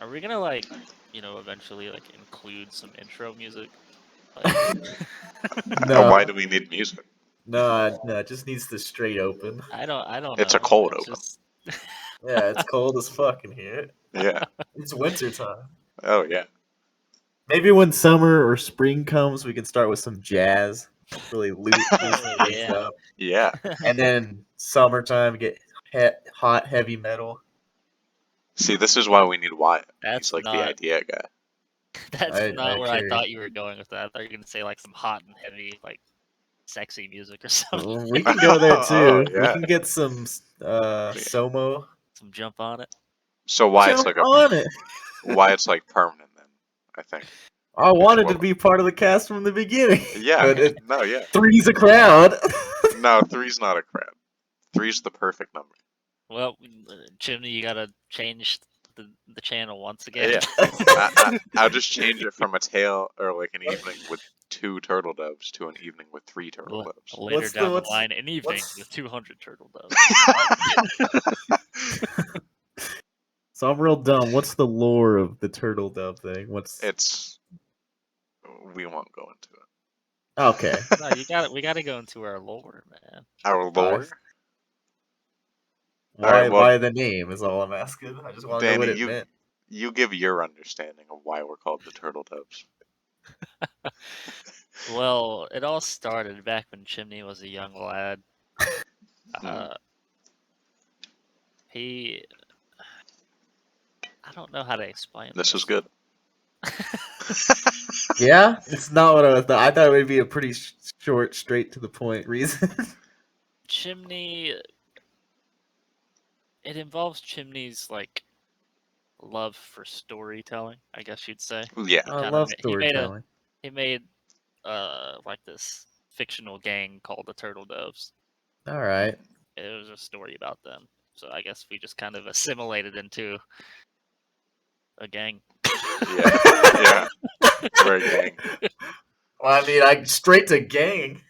Are we gonna eventually include some intro music? Like, No, Why do we need music? no, it just needs to straight open. I don't It's a know. cold It's open. just Yeah, it's cold as fuck in here. Yeah. It's winter time. Oh yeah. Maybe when summer or spring comes, we can start with some jazz, really loosen things yeah. up, Yeah. and then summertime get hot heavy metal. See, this is why we need Wyatt. That's He's like the not idea guy. that's not where I agree. thought you were going with that. I thought you were gonna say like some hot and heavy, like sexy music or something. We can go there too. Oh, We yeah. can get some Somo. Some jump on it. So Wyatt's Jump like on it. Wyatt's like permanent then, I think. I wanted to Well, be part of the cast from the beginning. Yeah. But No, yeah. three's a crowd. No, 3's not a crowd. 3's the perfect number. Well, Chimney, you gotta change the channel once again. Yeah. I'll just change it from a tale or like an evening with 2 turtle doves to an evening with 3 turtle doves. Later down the line, an evening with 200 turtle doves. So I'm real dumb. What's the lore of the turtle dove thing? We won't go into it. Okay. No, we gotta go into our lore, man. Our lore? Why the name is all I'm asking. I just want to know what Danny, it meant. you give your understanding of why we're called the turtle doves. Well, it all started back when Chimney was a young lad. I don't know how to explain this. This is good. Yeah, it's not what I thought. I thought it would be a pretty short, straight to the point reason. Chimney. It involves Chimney's like love for storytelling, I guess you'd say. Yeah. I love storytelling. He made like this fictional gang called the Turtle Doves. All right. It was a story about them, so I guess we just kind of assimilated into a gang. Yeah. We're a gang. Well, I mean, straight to gang.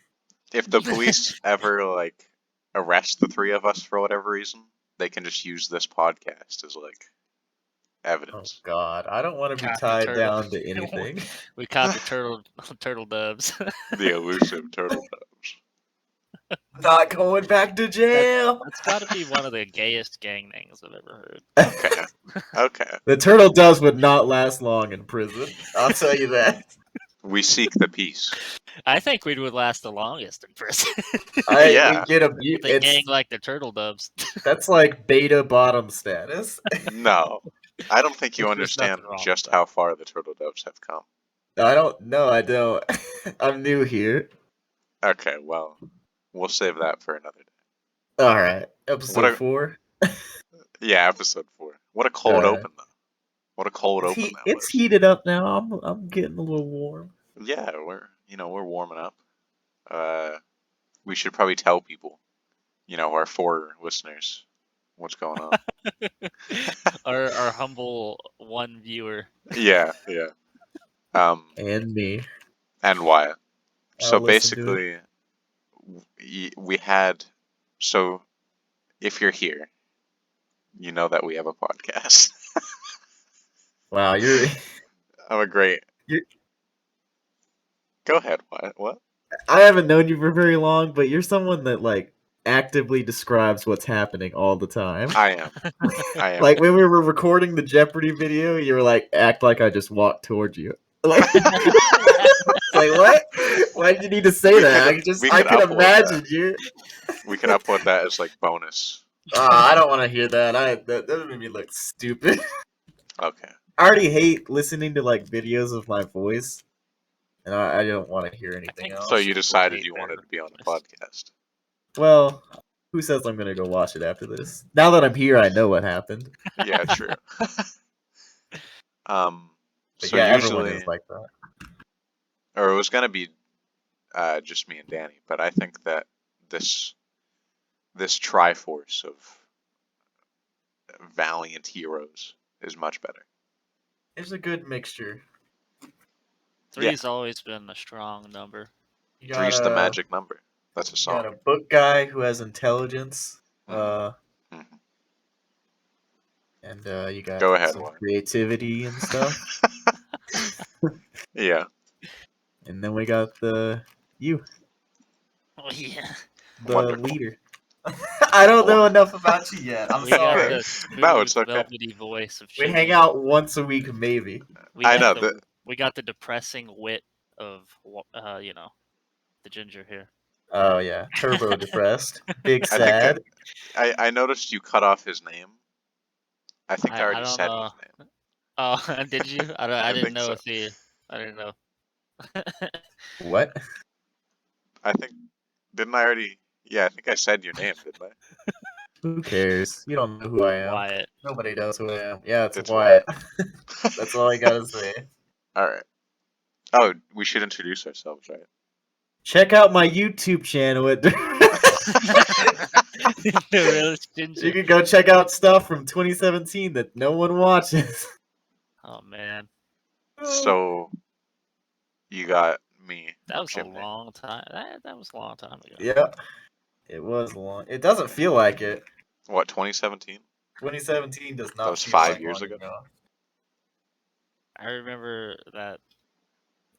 If the police ever like arrest the 3 of us for whatever reason, they can just use this podcast as like Oh evidence. God, I don't want to be tied down to anything. We caught the turtle doves. The elusive turtle doves. Not going back to jail. That's got to be one of the gayest gang names I've ever heard. Okay. The turtle doves would not last long in prison. I'll tell you that. We seek the peace. I think we would last the longest in prison. Yeah. Get a gang like the turtle doves. That's like beta bottom status. No, I don't think you There's understand nothing wrong just with that. how far the turtle doves have come. I don't. No, I don't. I'm new here. Okay, well, we'll save that for another day. All right, episode 4. Yeah, episode 4. What a cold open though. What a cold open that was. It's heated up now. I'm getting a little warm. Yeah, we're warming up. We should probably tell people, our 4 listeners, what's going on. our humble 1 viewer. Yeah. And me. And Wyatt. So I'll listen to basically, we had. So, if you're here, you know that we have a podcast. Wow, you're. I'm a great. Go ahead, Wyatt. What? I haven't known you for very long, but you're someone that like actively describes what's happening all the time. I am. Like when we were recording the Jeopardy video, you were like, "Act like I just walked towards you." Like, like what? Why did you need to say that? I can imagine you. We can upload that as like bonus. I don't want to hear that. That made me look stupid. Okay. I already hate listening to like videos of my voice, and I don't want to hear anything else. So you decided you wanted to be on the podcast. Well, who says I'm gonna go watch it after this? Now that I'm here, I know what happened. Yeah, true. So yeah, usually, everyone is like that. Or it was gonna be just me and Danny, but I think that this triforce of valiant heroes is much better. It's a good mixture. 3's always been a strong number. 3's the magic number. That's a song. You got a book guy who has intelligence. And you got Go ahead, some Warren. creativity and stuff. Yeah. And then we got you, Oh yeah. the Wonderful. leader. I don't know Wow. enough about you yet. I'm We got sorry. the smooth, No, it's okay. velvety voice of We Chimney. hang out once a week, maybe. We I got know. we got the depressing wit of the ginger here. Oh yeah, turbo depressed, big I think sad. I noticed you cut off his name. I think I I already don't said know. his name. Oh, did you? I didn't think know so. if he. I didn't know. What? I think didn't I already? Yeah, I think I said your name, didn't I? Who cares? You don't know who I am. Wyatt. Nobody knows who I am. Yeah, it's It's Wyatt. That's all I gotta say. All right. Oh, we should introduce ourselves, right? Check out my YouTube channel. The realest ginger. You can go check out stuff from 2017 that no one watches. Oh man, So you got me. that was Chimney. a long time. That was a long time ago. Yep, it was long. It doesn't feel like it. What 2017? 2017 does not That was feel 5 like years long ago. I remember that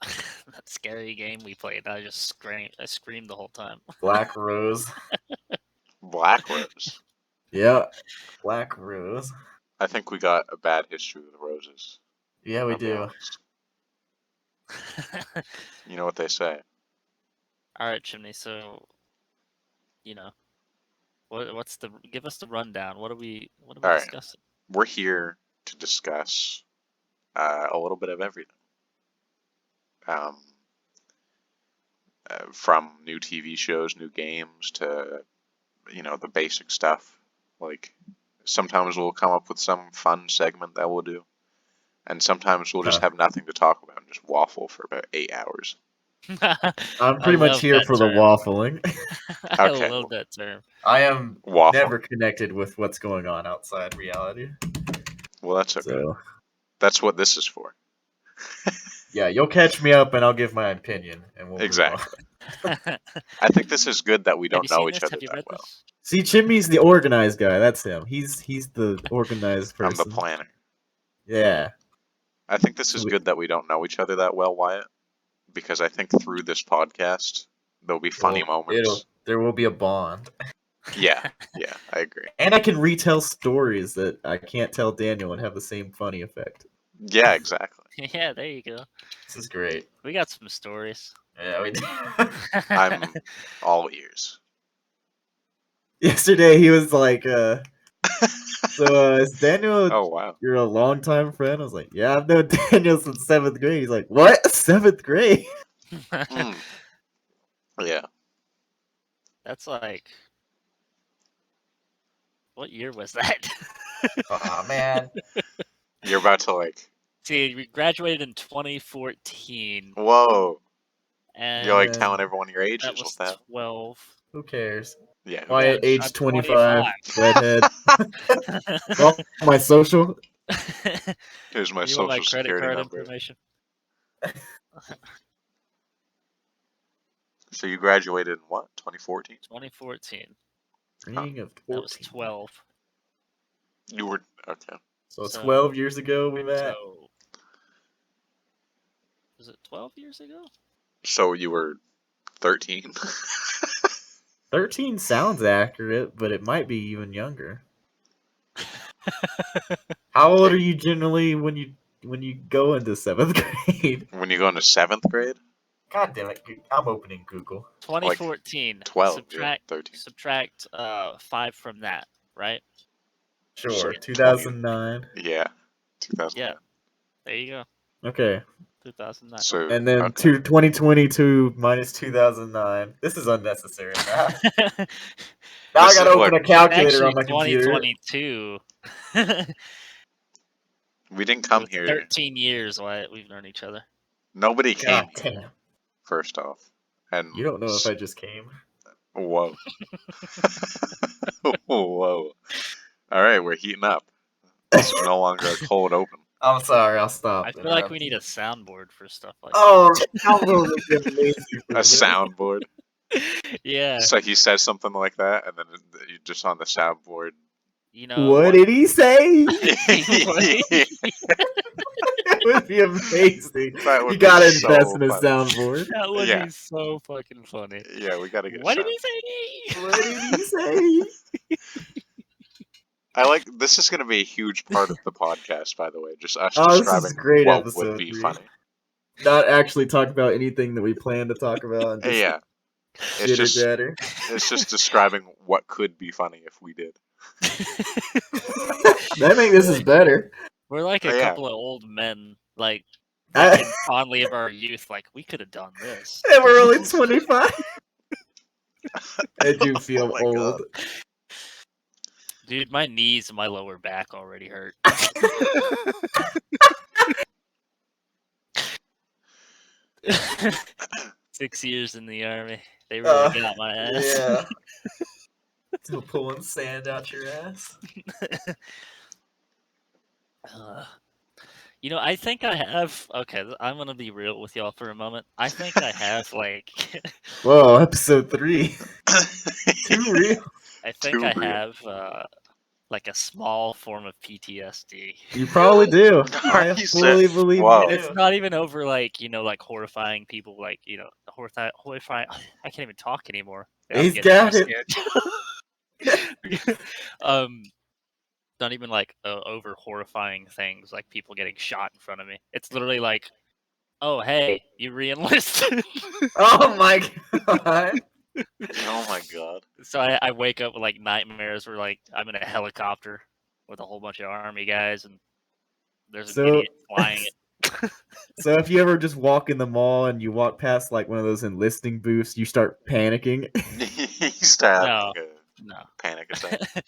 that scary game we played. I screamed the whole time. Black Rose. Black Rose. Yeah, Black Rose. I think we got a bad history with roses. Yeah, we I'll be do. honest. You know what they say. All right, Chimney. So, give us the rundown. What are we All right. discussing? We're here to discuss a little bit of everything. From new TV shows, new games, to the basic stuff. Like sometimes we'll come up with some fun segment that we'll do, and sometimes we'll just have nothing to talk about and just waffle for about 8 hours. I'm pretty much here for the waffling. I Okay. love that term. I am Waffle. never connected with what's going on outside reality. Well, that's okay. So, That's what this is for. yeah, you'll catch me up and I'll give my opinion, and we'll Exactly. move on. I think this is good that we Have you don't know seen each this? other Have you that read well. this? See, Chimney's the organized guy. That's him. He's the organized I'm person. the planner. Yeah. I think this is good that we don't know each other that well, Wyatt, because I think through this podcast there'll be funny moments. There will be a bond. Yeah, I agree. And I can retell stories that I can't tell Daniel and have the same funny effect. Yeah, exactly. Yeah, there you go. This is great. We got some stories. Yeah, we do. I'm all ears. Yesterday he was like, so is Daniel, Oh, wow. you're a longtime friend? I was like, yeah, I've known Daniel since 7th grade. He's like, what? 7th grade? Yeah. That's like, what year was that? Oh man. You're about to See, we graduated in 2014. Whoa. And You're telling everyone your ages that was with that. 12. Who cares? Yeah. Wyatt, age I'm 25, redhead. Well, my social. Here's my You social want my credit security card number. information? So you graduated in what? 2014? 2014. Spring of 14. That was 12. You were okay. So 12 years ago we met. So, was it 12 years ago? So you were 13. 13 sounds accurate, but it might be even younger. How old are you generally when you go into 7th grade? When you go into 7th grade? God damn it! I'm opening Google. 2014. 12. Subtract, 13. Subtract 5 from that, right? Sure. 2009. Yeah. 2009. Yeah. There you go. Okay. 2009. So and then 2022 minus 2009. This is unnecessary. Now I gotta open a calculator on my computer. 2022. We didn't come here. 13 years, Wyatt. We've known each other. Nobody came here. Damn. First off, and you don't know if I just came. Whoa. Whoa. All right, we're heating up. This is no longer a cold open. I'm sorry, I'll stop. I feel like we need a soundboard for stuff like that. Soundboard would be amazing. A soundboard? Yeah. So he says something like that, and then you just on the soundboard you know, What did he say? That would be amazing. That would You be gotta so invest in a funny. soundboard. that would Yeah. be so fucking funny. Yeah, we gotta get What did some. he say? What did he say? I like this is gonna be a huge part of the podcast, by the way. Just us Oh, this is describing a great what would episode, be dude. funny. Not actually talk about anything that we plan to talk about. And just Yeah. It's chitter just chatter. it's just describing what could be funny if we did. I think this is better. We're like a Yeah. couple of old men, like thinking fondly of our youth. Like we could have done this. And we're only 25. I do feel Oh my old. God. Dude, my knees and my lower back already hurt. 6 years in the army. They really got my ass. Yeah. Still pulling sand out your ass. You know, I think I have. Okay, I'm gonna be real with y'all for a moment. I think I have like. Whoa, episode 3. Too real. I think Too I real. have like a small form of PTSD. You probably do. Are I you fully serious? believe Whoa. you It's do. not even over like like horrifying people, like horrifying. I can't even talk anymore. I'm He's getting got so it. scared. Not even like over horrifying things like people getting shot in front of me. It's literally like, oh hey, you re-enlisted. Oh my god. Oh my God. So I wake up with like nightmares where like I'm in a helicopter with a whole bunch of army guys and there's an So- idiot flying it. So if you ever just walk in the mall and you walk past like one of those enlisting booths, you start panicking. You start having No. like a No. panic attack.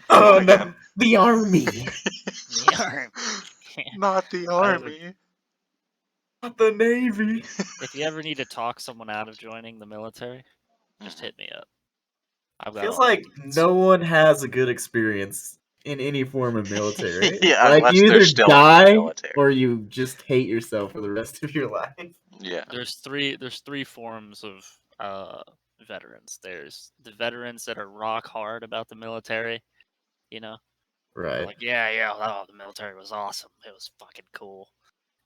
Oh What again? no, the army, The army. Not the army. not the navy. If you ever need to talk someone out of joining the military, just hit me up. I've got Feels all the like deets. no one has a good experience in any form of military. Yeah, Like unless you they're either still in the die military. or you just hate yourself for the rest of your life. Yeah. There's three forms of veterans. There's the veterans that are rock hard about the military, you know. They're Right. like, yeah, oh, the military was awesome. It was fucking cool.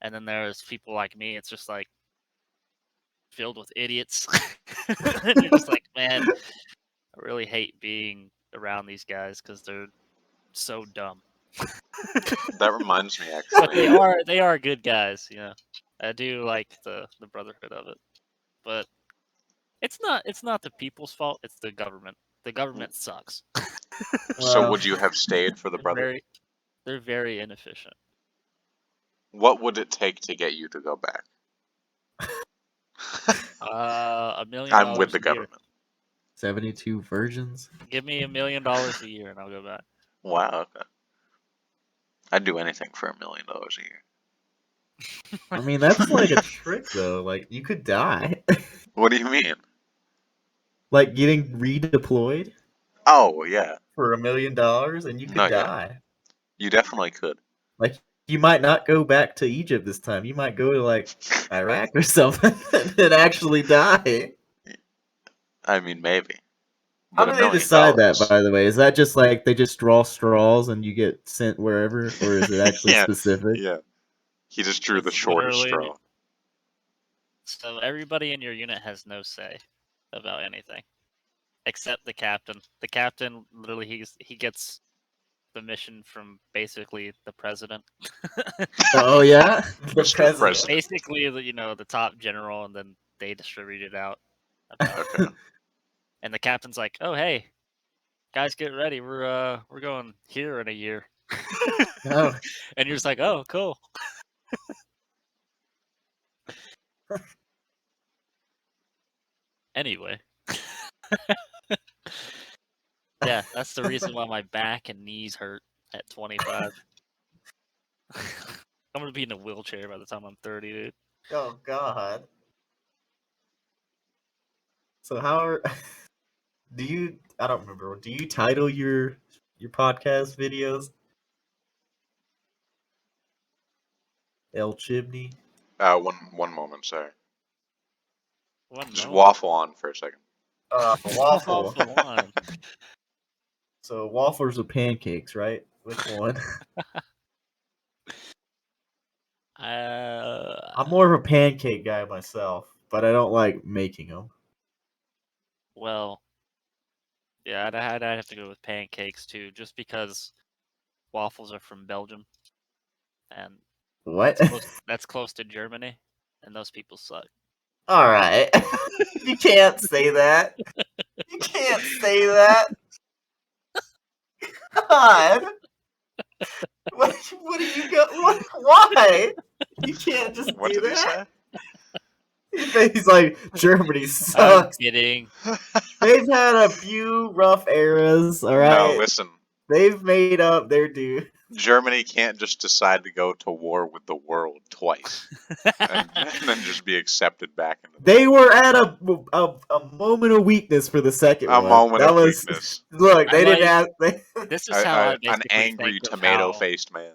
And then there's people like me. It's just like filled with idiots. And you're just like, man, I really hate being around these guys because they're so dumb. That reminds me, But actually. they are good guys, you know. I do like the brotherhood of it, but it's not the people's fault. It's the government. The government sucks. So Well, would you have stayed for the They're brother? they're very inefficient. What would it take to get you to go back? $1 million. I'm with the a year. government. 72 virgins. Give me $1 million a year, and I'll go back. Wow. Okay. I'd do anything for $1 million a year. I mean, that's like a trick though. Like you could die. What do you mean? Like getting redeployed Oh yeah. for $1 million and you could No, yeah. die. You definitely could. Like you might not go back to Egypt this time. You might go to like Iraq or something and actually die. I mean, maybe. How But do $1 they million. decide that, by the way? Is that just like they just draw straws and you get sent wherever, or is it actually Yeah. specific? Yeah. He just drew the It's shortest literally- straw. So everybody in your unit has no say about anything, except the captain. The captain literally he gets the mission from basically the president. Oh yeah, the Mr. president. President. Basically, the top general, and then they distribute it out. About it. Okay. And the captain's like, "Oh hey, guys, get ready. We're going here in a year." Oh. And you're just like, "Oh, cool." Anyway. Yeah, that's the reason why my back and knees hurt at 25. I'm gonna be in a wheelchair by the time I'm 30, dude. Oh God. So how are do you? I don't remember. Do you title your podcast videos El Chimney? One moment, sorry. One Just moment. waffle on for a second. Waffle. Waffle on. So waffles or pancakes, right? Which one? I'm more of a pancake guy myself, but I don't like making them. Well, yeah, I'd have to go with pancakes too, just because waffles are from Belgium, and What? that's close to Germany, and those people suck. All right. You can't say that. You can't say that. God. What do you go? Why? You can't just What do did he that. say? He's like, Germany I'm sucks. kidding. They've had a few rough eras, all No, right? listen. They've made up their due. Germany can't just decide to go to war with the world twice and then just be accepted back into the They world. were at a moment of weakness for the second A one. moment That of was weakness. look. I They didn't like- have. This is how I An basically angry think of tomato-faced man.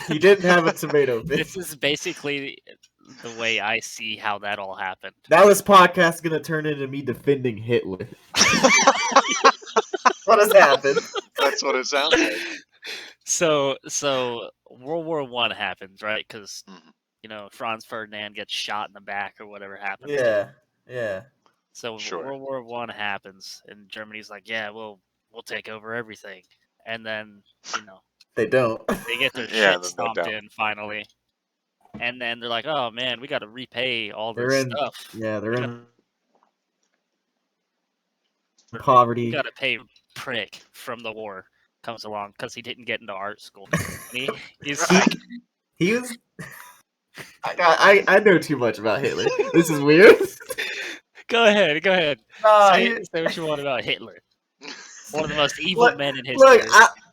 He didn't have a tomato This face. is basically the way I see how that all happened. Now this podcast is gonna turn into me defending Hitler. What has happened? That's what it sounds like. So World War I happens, right? Because Mhm. Franz Ferdinand gets shot in the back or whatever happens. Yeah. So Sure. World War I happens, and Germany's like, yeah, we'll take over everything, and then They don't. they get their Yeah, shit then they stomped don't. in finally, and then they're like, oh man, we got to repay all They're this in. stuff. Yeah, they're We in We poverty. got to pay prick from the war comes along because he didn't get into art school. And he's like, He was. I know too much about Hitler. This is weird. go ahead. Nah, Say what you want about Hitler. One of the most evil Look, men in history.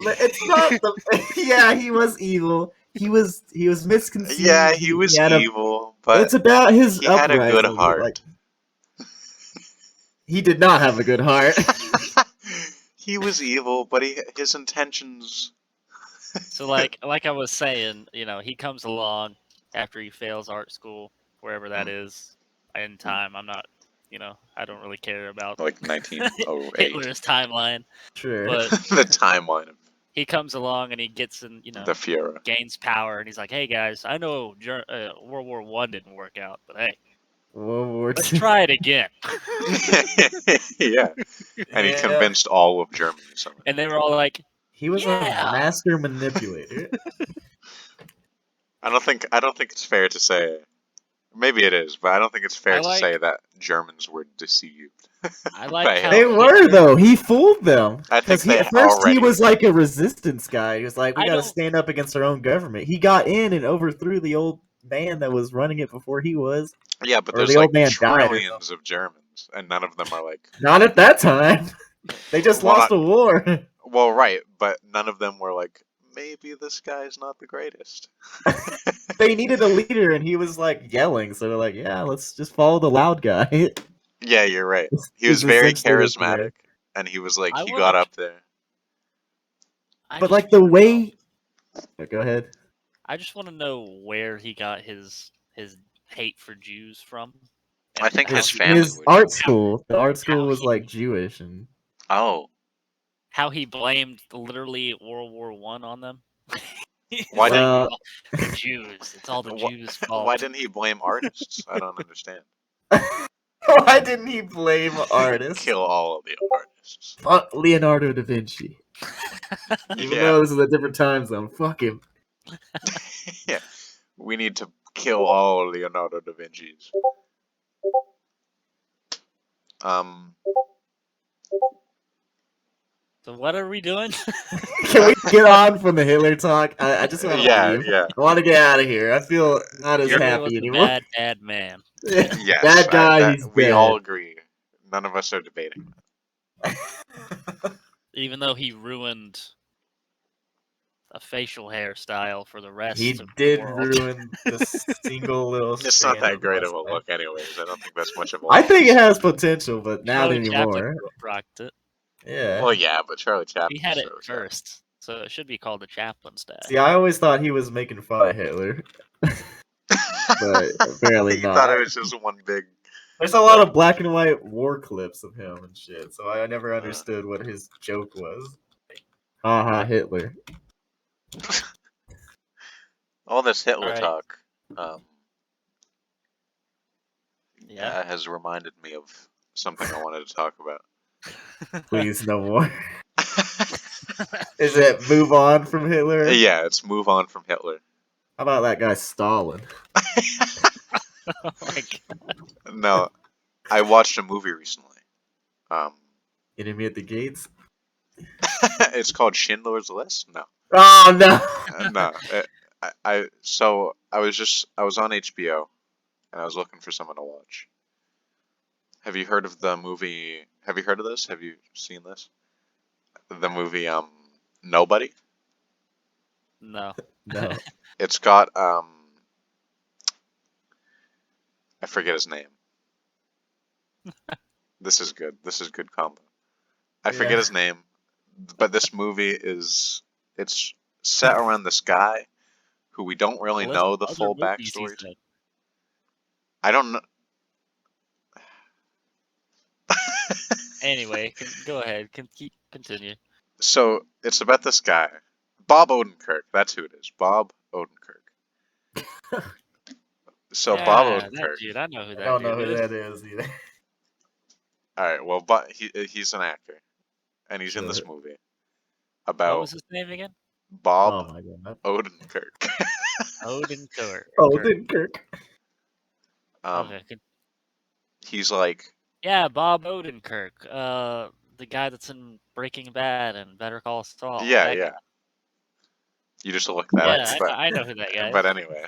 it's not the. Yeah, he was evil. He was misconceived. Yeah, he was evil, but it's about his he had a good uprising. heart. Like, he did not have a good heart. He was evil, but his intentions. So like I was saying, he comes along after he fails art school, wherever that is, in time. I'm not, I don't really care about Like 1908. Hitler's timeline. Sure. But The timeline of he comes along and he gets in, the Fuhrer. gains power, and he's like, "Hey guys, I know World War I didn't work out, but hey, World War let's II. try it again." Yeah, and he convinced all of Germany. And they were all like, He was a master manipulator. I don't think it's fair to say. Maybe it is, but I don't think it's fair to say that Germans were deceived. I like how they were though. He fooled them. I think At first he was like a resistance guy. He was like, "We got to stand up against our own government." He got in and overthrew the old man that was running it before he was. Yeah, but or there's the like old man trillions of Germans, and none of them are like. Not at that time. They just lost a war. Well, right, but none of them were like, maybe this guy's not the greatest. They needed a leader, and he was like yelling. So they're like, "Yeah, let's just follow the loud guy." Yeah, you're right. He was very charismatic, and he was like, he got up there. But like the way. Go ahead. I just want to know where he got his hate for Jews from. I think his family. His art school. The art school was like Jewish, and how he blamed literally World War I on them. Why the Jews? It's all the Jews' fault. Why didn't he blame artists? I don't understand. Why didn't he blame artists? Kill all of the artists. Fuck Leonardo da Vinci. Even though this is a different time zone, fuck him. Yeah, we need to kill all Leonardo da Vinci's. So what are we doing? Can we get on from the Hitler talk? I just want to leave. Yeah. I want to get out of here. I feel not as happy anymore. Bad man. Yes, bad guy. He's we dead. all agree. None of us are debating. Even though he ruined a facial hairstyle for the rest. He did ruin the single little. It's not that great of a look, anyways. I don't think that's much of a. I think it has potential, but not Charlie anymore. Chaplin rocked it. Yeah. Well, yeah, but Charlie Chaplin. He had it first, so it should be called the Chaplin style. See, I always thought he was making fun of Hitler, but apparently you not. thought it was just one big There's a lot of black and white war clips of him and shit, so I never understood what his joke was. Haha, Hitler. All this Hitler Alright. talk Yeah. has reminded me of something I wanted to talk about. Please, no more. Is it move on from Hitler? Yeah, it's move on from Hitler. How about that guy Stalin? Oh my god. No, I watched a movie recently. Enemy at the gates? It's called Schindler's List. No, Oh no! no. I was on HBO and I was looking for someone to watch. Have you heard of the movie? Have you heard of this? Have you seen this? The movie Nobody. No. No. It's got I forget his name. This is good. This is good combo. I forget Yeah. his name, but this movie it's set around this guy who we don't really List know the other full movies backstory he's to. in. I don't know. Anyway, go ahead. Continue. So it's about this guy, Bob Odenkirk. That's who it is. Bob Odenkirk. So Bob Yeah, that Odenkirk. dude. I know who I that don't know dude who is. that is either. All right. Well, but he's an actor, and he's in this Sure. movie What about was his name again? Bob Oh my god. Odenkirk. Odenkirk. Odenkirk. Okay. He's like, Yeah, Bob Odenkirk. The guy that's in Breaking Bad and Better Call Saul. yeah, That yeah. guy. You just look that Yeah, up, but I know who that guy but is. anyway.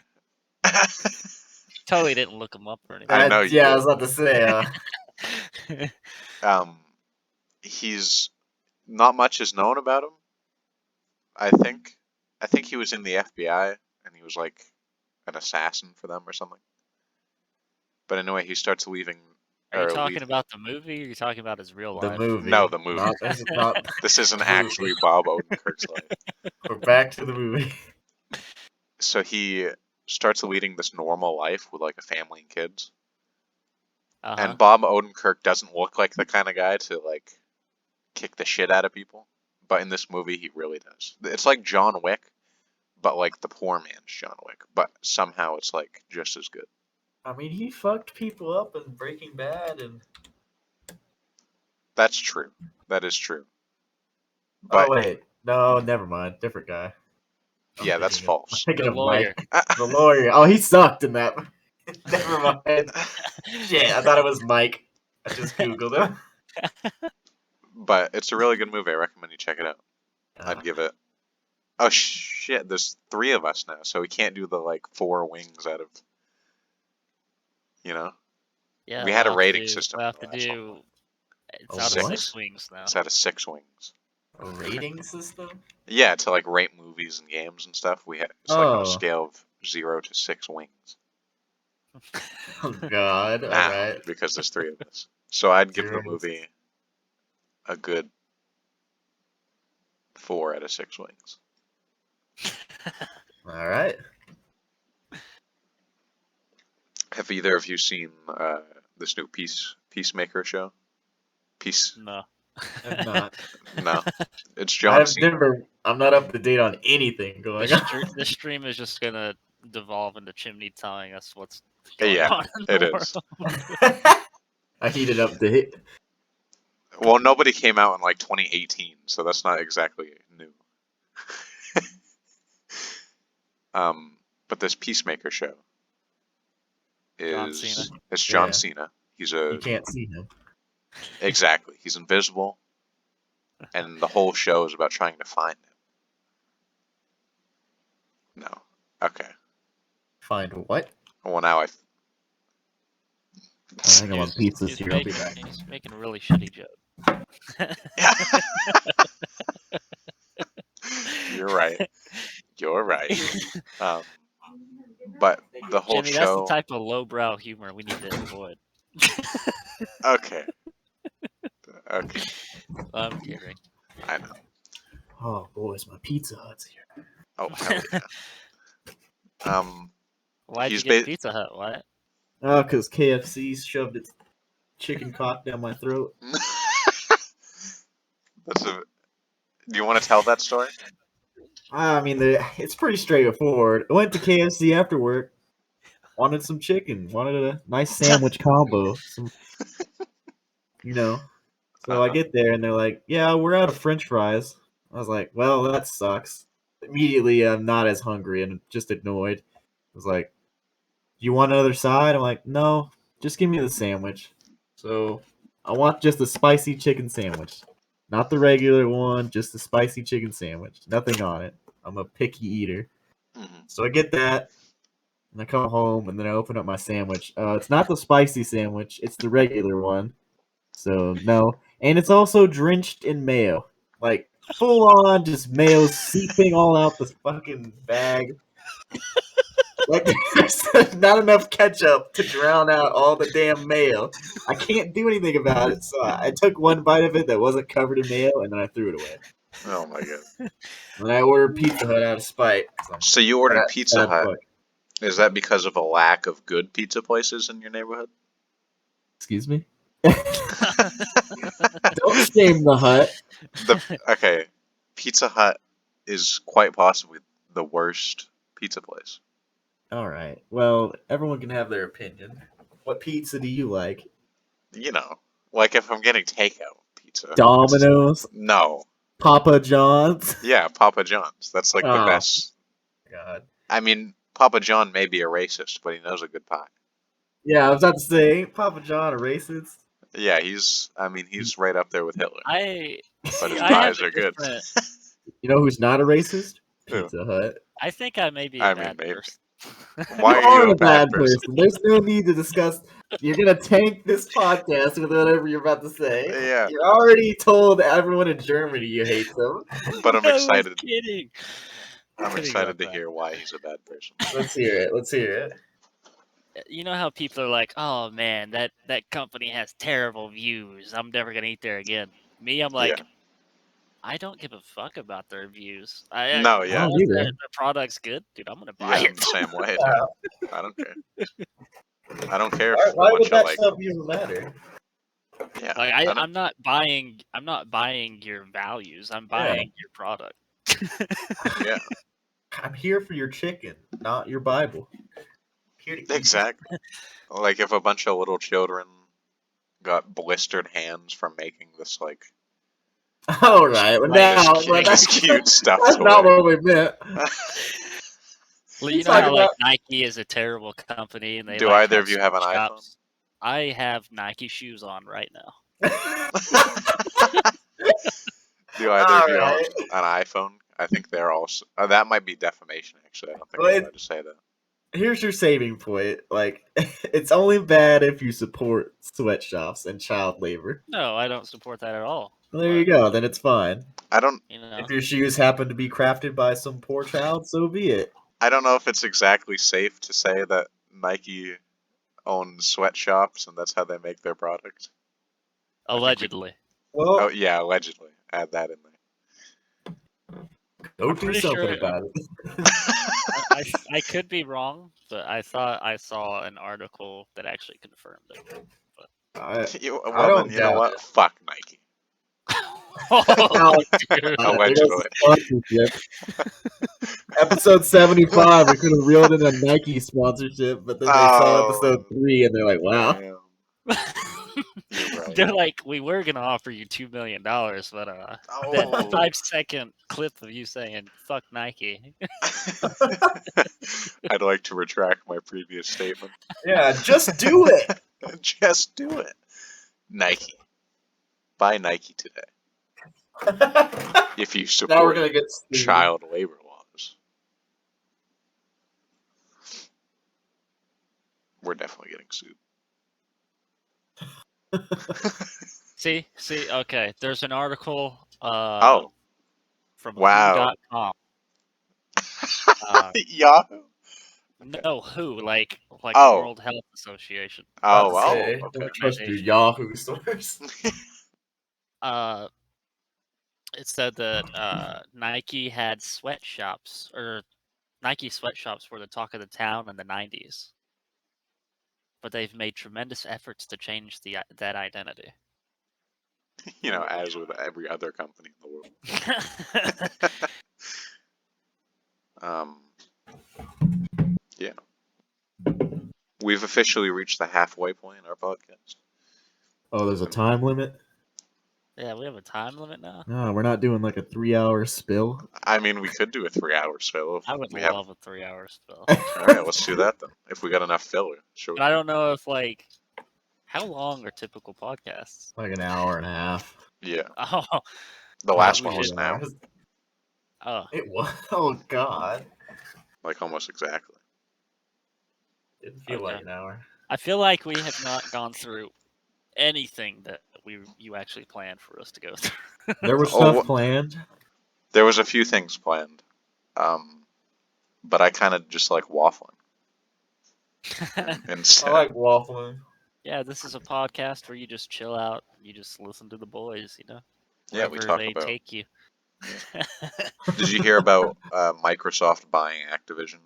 Totally didn't look him up or anything. I know you Yeah, I did. was about to say. He's not much is known about him. I think he was in the FBI and he was like an assassin for them or something. But anyway, he starts leaving. Are you talking about the movie or are you talking about his real The life? movie. No, the movie. This is not. This isn't the actually movie. Bob Odenkirk's life. We're back to the movie. So he starts leading this normal life with like a family and kids. And Bob Odenkirk doesn't look like the kind of guy to like kick the shit out of people. But in this movie, he really does. It's like John Wick, but like the poor man's John Wick. But somehow it's like just as good. I mean, he fucked people up in Breaking Bad and. That's true. That is true. But Oh wait, no, never mind. Different guy. yeah, that's false. I'm thinking The of lawyer. Mike, the lawyer. Oh, he sucked in that. Never mind. Shit, I thought it was Mike. I just googled him. But it's a really good movie. I recommend you check it out. I'd give it. Oh shit! There's 3 of us now, so we can't do the like 4 wings out of. You know. Yeah, We had a rating system. We'll have to for the last one. do. It's A out of what? 6 wings now. It's out of 6 wings. A rating system? Yeah, to like rate movies and games and stuff. We had it's like on a scale of 0 to 6 wings. Oh god! All Now, right. because there's 3 of us. So I'd give the 0 to movie a good 4 out of 6 wings. All right. Have either of you seen this new Peacemaker show? No. I'm not. No, it's John Cena. I'm not up to date on anything going on. This stream is just gonna devolve into Chimney telling us what's going Yeah, on in it the is. world. I heated up the hit. Well, Nobody came out in like 2018, so that's not exactly new. But this Peacemaker show John Cena. it's John Yeah. Cena. He's You can't see him. exactly. He's invisible, and the whole show is about trying to find him. No. Okay. Find what? Well, now I think I'm on pizzas here. I'll be back. He's making a really shitty joke. You're right. You're right. But the whole Jimmy, show. that's the type of lowbrow humor we need to avoid. Okay. Okay. I'm kidding. I know. Oh boys, my Pizza Hut's here. Oh hell yeah. Why'd you He's get Pizza Hut? What? Oh, because KFC shoved its chicken cock down my throat. Do you want to tell that story? I mean, it's pretty straightforward. I went to KFC after work. Wanted some chicken. Wanted a nice sandwich combo. So I get there and they're like, "Yeah, we're out of French fries." I was like, "Well, that sucks." Immediately, I'm not as hungry and just annoyed. I was like, "You want another side?" I'm like, "No, just give me the sandwich." So I want just a spicy chicken sandwich, not the regular one, just the spicy chicken sandwich. Nothing on it. I'm a picky eater. Mhm. So I get that, and I come home, and then I open up my sandwich. It's not the spicy sandwich; it's the regular one. So no, and it's also drenched in mayo, like full on, just mayo seeping all out this fucking bag. Like there's not enough ketchup to drown out all the damn mayo. I can't do anything about it, so I took one bite of it that wasn't covered in mayo, and then I threw it away. Oh my god. And I ordered Pizza Hut out of spite. So you ordered That Pizza bad Hut. fuck. Is that because of a lack of good pizza places in your neighborhood? Excuse me. Don't shame the hut. Okay, Pizza Hut is quite possibly the worst pizza place. All right. Well, everyone can have their opinion. What pizza do you like? You know, like if I'm getting takeout pizza. Domino's, No. Papa John's. Yeah, Papa John's. That's like the Oh best. God. I mean, Papa John may be a racist, but he knows a good pie. Yeah, I was about to say, ain't Papa John a racist? Yeah, he's right up there with Hitler. But his I have pies a are good. different. You know who's not a racist? Who? Pizza Hut. I think I may be a I mean, bad maybe. person. Why You are you are a a bad person? person. There's no need to discuss. You're gonna tank this podcast with whatever you're about to say. Yeah. You already told everyone in Germany you hate them. But I'm I was excited. kidding. I'm Kidding excited about to that. hear why he's a bad person. Let's hear it. Let's hear it. You know how people are like, "Oh man, that company has terrible views. I'm never gonna eat there again." Me, I'm like, Yeah. I don't give a fuck about their views. No, I yeah. don't Unless either. their product's good, dude, I'm gonna buy Yeah, I'm it. the same way, dude. I don't care. I don't care if a Why bunch would of that like, stuff even matter? yeah. Like I don't. I'm not buying your values. I'm buying your product. Yeah, I'm here for your chicken, not your Bible. Here to eat. exactly. Like if a bunch of little children got blistered hands from making this like All right, well, Like, now kidding. this cute stuff that's not toy. what we meant. Well, You you know talk how like about- Nike is a terrible company and they Do like either have of you have an iPhone? sweatshops. I have Nike shoes on right now. Do either of you own Alright. an iPhone? I think they're also. That might be defamation, actually. I don't think Well, I'm allowed to say that. Here's your saving point. Like, it's only bad if you support sweatshops and child labor. No, I don't support that at all. Well, there you go. Then it's fine. I don't. You know, If your shoes happen to be crafted by some poor child, so be it. I don't know if it's exactly safe to say that Nike owns sweatshops and that's how they make their product. allegedly. Well, Oh yeah, allegedly. Add that in there. go I'm do pretty something sure- about it. I could be wrong, but I thought I saw an article that actually confirmed it. Well, then you know what? It. Fuck Nike. Oh, dude. Allegedly. Episode 75, we could have reeled in a Nike sponsorship, but then they saw episode 3 and they're like, wow. Damn. You're right. They're like, we were gonna offer you $2 million, but that Oh. 5-second clip of you saying "fuck Nike." I'd like to retract my previous statement. Yeah, just do it. Just do it. Nike. Buy Nike today. If you Now we're support gonna get sued. child labor laws. We're definitely getting sued. See, okay. There's an article. Oh. From Wow. Who.com. Yahoo? No, Who, like the Oh. World Health Association. Oh, well. Say, Okay. don't trust your Yahoo source. It said that Nike had sweatshops, or Nike sweatshops were the talk of the town in the 90s. but they've made tremendous efforts to change that identity. As with every other company in the world. Yeah. We've officially reached the halfway point in our podcast. Oh, there's a time limit? Yeah, we have a time limit now. No, we're not doing like a 3-hour spill. I mean, we could do a 3-hour spill. If I would we love a 3-hour spill. Alright, let's do that then. If we got enough filler. Sure. But I don't know if, like, how long are typical podcasts? Like an hour and a half. Yeah. Oh, The last we one was should- an hour. oh, It was. Oh, God. Like, almost exactly. Didn't feel Okay. like an hour. I feel like we have not gone through anything that you actually planned for us to go through. There was Oh, stuff planned. There was a few things planned. But I kind of just like waffling. Instead. I like waffling. Yeah, this is a podcast where you just chill out. You just listen to the boys, Yeah, we wherever talk they about. take you. Did you hear about Microsoft buying Activision?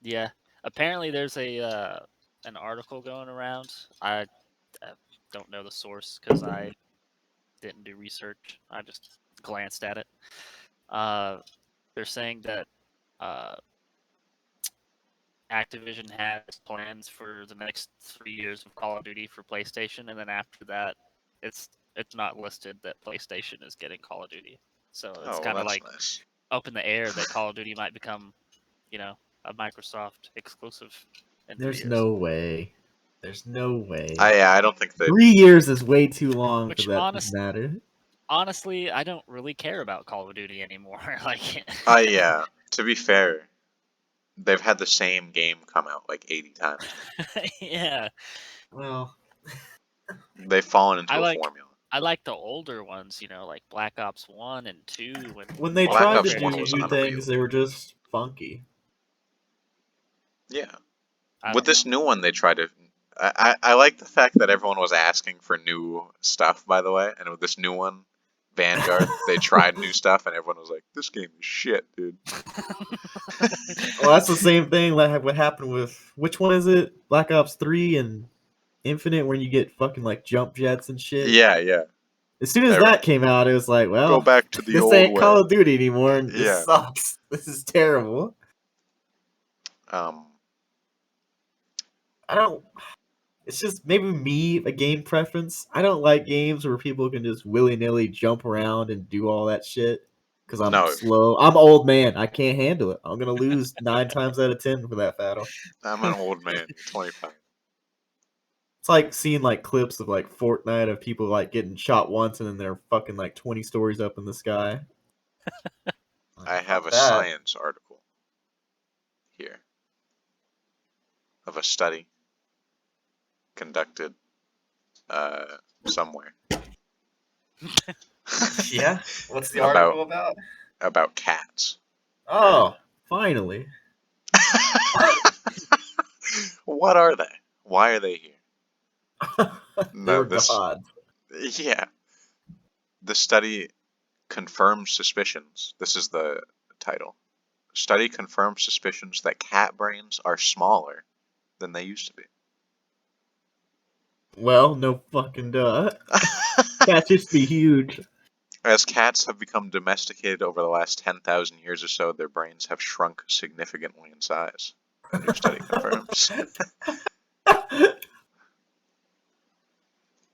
Yeah, apparently there's an article going around. I don't know the source because I didn't do research. I just glanced at it. They're saying that Activision has plans for the next 3 years of Call of Duty for PlayStation, and then after that, it's not listed that PlayStation is getting Call of Duty. So it's kind of like nice. up in the air that Call of Duty might become, a Microsoft exclusive. In 3 There's years. no way. There's no way. I don't think that. 3 years is way too long Which for that to matter. Honestly, I don't really care about Call of Duty anymore. Like, Yeah. To be fair, they've had the same game come out like 80 times. yeah, Well, They've fallen into I a like- formula. I like the older ones, like Black Ops 1 and 2. when they Black tried Ops to 1 do was new unreal. things, they were just funky. Yeah. I With don't this know. new one, they tried to. I like the fact that everyone was asking for new stuff, by the way. And with this new one, Vanguard, they tried new stuff, and everyone was like, "This game is shit, dude." Well, that's the same thing like what happened with which one is it? Black Ops 3 and Infinite, where you get fucking like jump jets and shit. Yeah. As soon as Every- that came out, it was like, well, Go back to the this old ain't way. Call of Duty anymore, and this Yeah. sucks. This is terrible. I don't. It's just maybe me, a game preference. I don't like games where people can just willy nilly jump around and do all that shit. Because I'm No. slow. I'm an old man. I can't handle it. I'm gonna lose 9 times out of 10 for that battle. I'm an old man. You're 25. It's like seeing like clips of like Fortnite of people like getting shot once and then they're fucking like 20 stories up in the sky. I have a Fuck that. science article here of a study conducted somewhere. Yeah? What's the About- article about? About cats. Oh, finally. What are they? Why are they here? They're gods. Yeah. The study confirms suspicions. This is the title. Study confirms suspicions that cat brains are smaller than they used to be. Well, no fucking duh. Cats used to be huge. As cats have become domesticated over the last 10,000 years or so, their brains have shrunk significantly in size. New study confirms.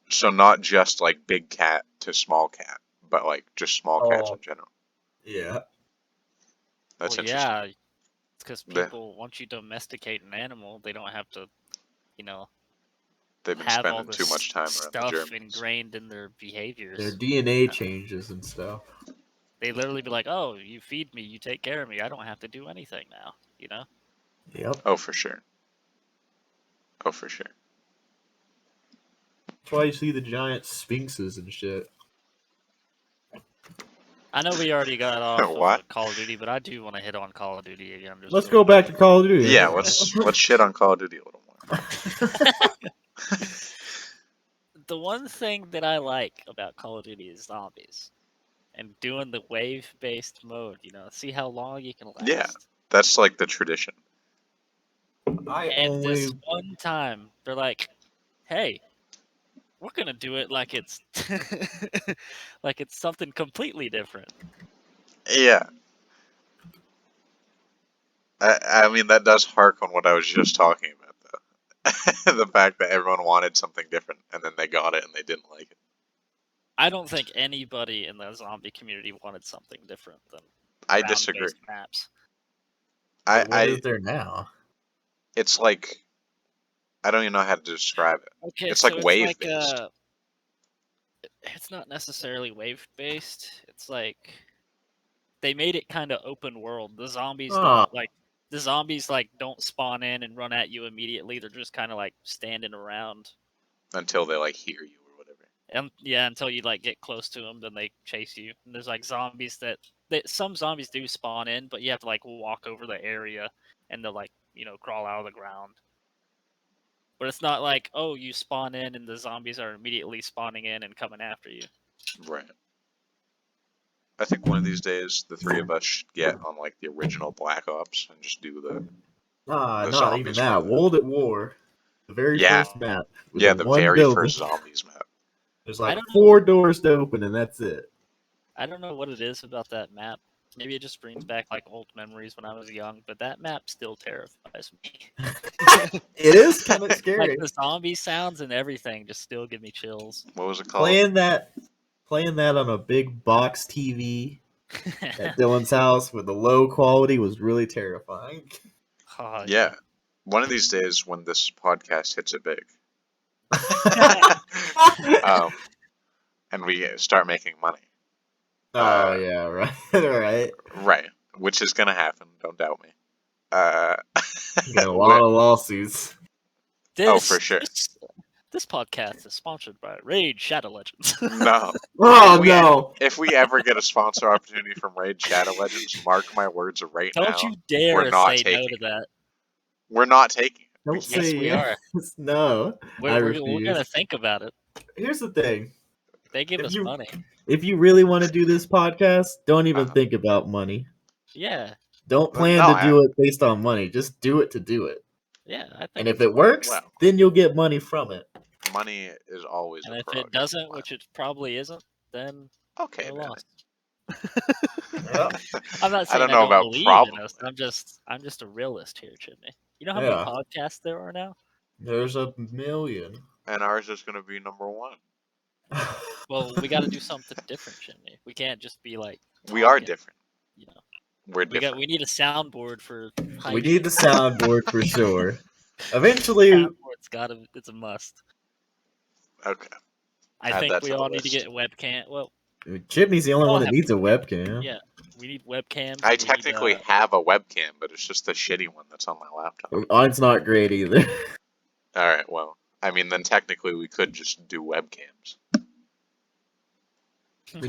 So not just like big cat to small cat, but like just small cats in general. Yeah. That's Well, interesting. yeah, it's because The- people, once you domesticate an animal, they don't have to, They've been have all spending this too much time around the stuff Germans. ingrained in their behaviors. Their DNA changes and stuff. They literally be like, "Oh, you feed me, you take care of me. I don't have to do anything now." Yep. Oh, for sure. Oh, for sure. That's why you see the giant sphinxes and shit. I know we already got off What? of Call of Duty, but I do want to hit on Call of Duty again. just Let's real go back to Call of Duty. Yeah, let's shit on Call of Duty a little more. The one thing that I like about Call of Duty is zombies. And doing the wave-based mode, see how long you can last. Yeah. That's like the tradition. And this one time, they're like, "Hey, we're gonna do it like it's like it's something completely different." Yeah. I mean, that does hark on what I was just talking about, though. The fact that everyone wanted something different, and then they got it and they didn't like it. I don't think anybody in the zombie community wanted something different than I disagree. round-based maps. What is there now? It's like, I don't even know how to describe it. Okay, It's so like it's wave-based. it's not necessarily wave-based. It's like they made it kind of open world. The zombies don't don't spawn in and run at you immediately. They're just kind of like standing around. Until they like hear you or whatever. And yeah, until you like get close to them, then they chase you. And there's like zombies that some zombies do spawn in, but you have to like walk over the area and they'll like crawl out of the ground. But it's not like, oh, you spawn in and the zombies are immediately spawning in and coming after you. Right. I think one of these days the three of us should get on like the original Black Ops and just do the not even that. World at War, the very first map. With the one very building. first zombies map. There's like 4 doors to open, and that's it. I don't know what it is about that map. Maybe it just brings back like old memories when I was young, but that map still terrifies me. It is kind of scary. Like the zombie sounds and everything just still give me chills. What was it called? Playing that on a big box TV at Dylan's house with the low quality was really terrifying. Oh, yeah. One of these days when this podcast hits it big. And we start making money. Oh, yeah, right. Right. Right. Which is going to happen, don't doubt me. Got a lot of lawsuits. For sure. This podcast is sponsored by Raid Shadow Legends. No. No. If we ever get a sponsor opportunity from Raid Shadow Legends, mark my words right now. Don't you dare we're not say taking no to that. We're not taking it. Don't yes, say we yes. are. No. We're going to think about it. Here's the thing. They give us money. If you really want to do this podcast, don't even think about money. Yeah. Don't plan to do it based on money. Just do it to do it. Yeah, I think. And if it works, then you'll get money from it. Money is always and a if it doesn't, which it probably isn't, then okay, we're lost. Yep. I'm not saying I don't know about believe problem. in us. I'm just a realist here, Chimney. You know how many podcasts there are now? There's 1 million. And ours is going to be number 1. Well, we got to do something different, Chimney. We can't just be like we are different. You know, we're different. We need a soundboard for. We need the soundboard for sure. Eventually, it's a must. Okay. I think we all need to get a webcam. Well, Chimney's the only one that needs a webcam. Yeah, we need webcams. I technically have a webcam, but it's just the shitty one that's on my laptop. Mine's not great either. All right, well, I mean, then technically we could just do webcams. We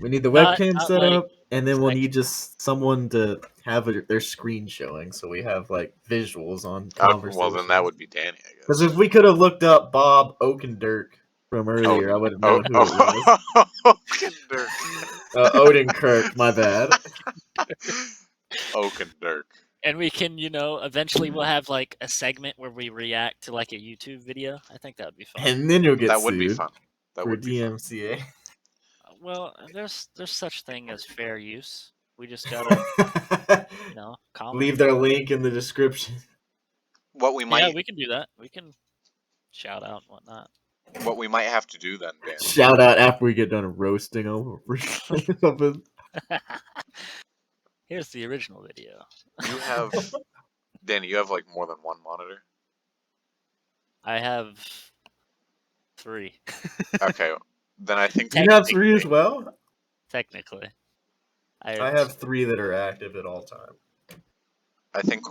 need the webcam set up, and then we'll need just someone to have their screen showing, so we have like visuals on conversations. Well, then that would be Danny, I guess. Because if we could have looked up Bob Odenkirk from earlier, I would have known who it was. Odenkirk, my bad. Odenkirk. And we can, eventually we'll have like a segment where we react to like a YouTube video. I think that would be fun. And then you'll get that would be fun. That for would be DMCA. Fun. Well, there's such thing as fair use. We just gotta, comment. Leave their link in the description. What we might. Yeah, we can do that. We can shout out and whatnot. What we might have to do then, Dan. Shout out after we get done roasting over something. Here's the original video. You have, Danny. You have like more than one monitor. I have 3. Okay. Then I think you have 3 as well. Technically, I have 3 that are active at all time. I think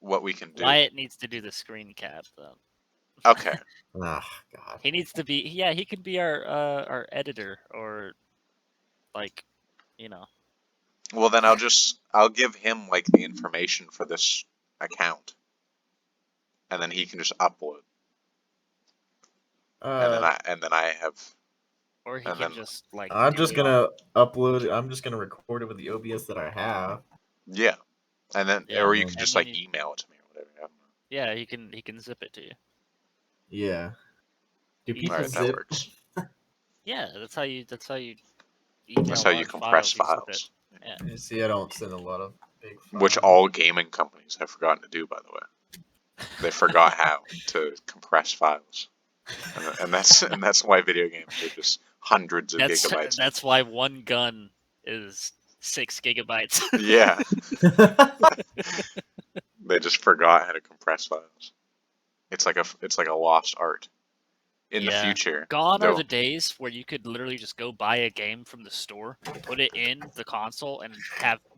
what we can do. Wyatt needs to do the screen cap though. Okay. Oh God. He needs to be. Yeah, he could be our editor or like, Well, then I'll give him like the information for this account, and then he can just upload. And then I have. Or he can just like. I'm just gonna upload. I'm just gonna record it with the OBS that I have. Yeah, and then or you can just like email it to me or whatever. Yeah, he can zip it to you. Yeah. Do Easy. people Alright, that zip? works. Yeah, that's how you That's email how you large compress files. You zip it. files. Yeah. You see, I don't send a lot of big files. Which all gaming companies have forgotten to do, by the way. They forgot how to compress files. And that's why video games are just hundreds of gigabytes. That's why one gun is 6 gigabytes. Yeah, they just forgot how to compress files. It's like a lost art. In the future, Gone are they'll- the days where you could literally just go buy a game from the store, put it in the console, and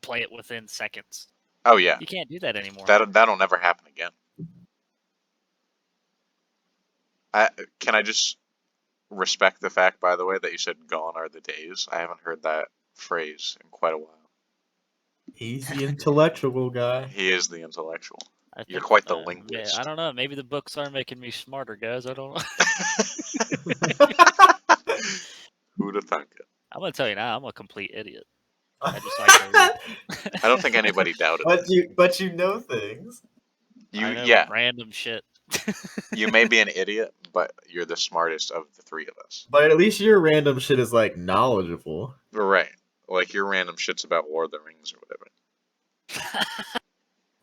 play it within seconds. oh yeah, You can't do that anymore. that'll never happen again. Can I just respect the fact, by the way, that you said "gone are the days"? I haven't heard that phrase in quite a while. He's the intellectual guy. He is the intellectual. I You're think, quite the yeah, linguist. I don't know. Maybe the books are making me smarter, guys. I don't know. Who'd have thunk it? I'm gonna tell you now. I'm a complete idiot. I just like to read. I don't think anybody doubted but you know things. I know Yeah, random shit. you may be an idiot, but you're the smartest of the three of us. But at least your random shit is like knowledgeable. Right. Like your random shits about War of the Rings or whatever.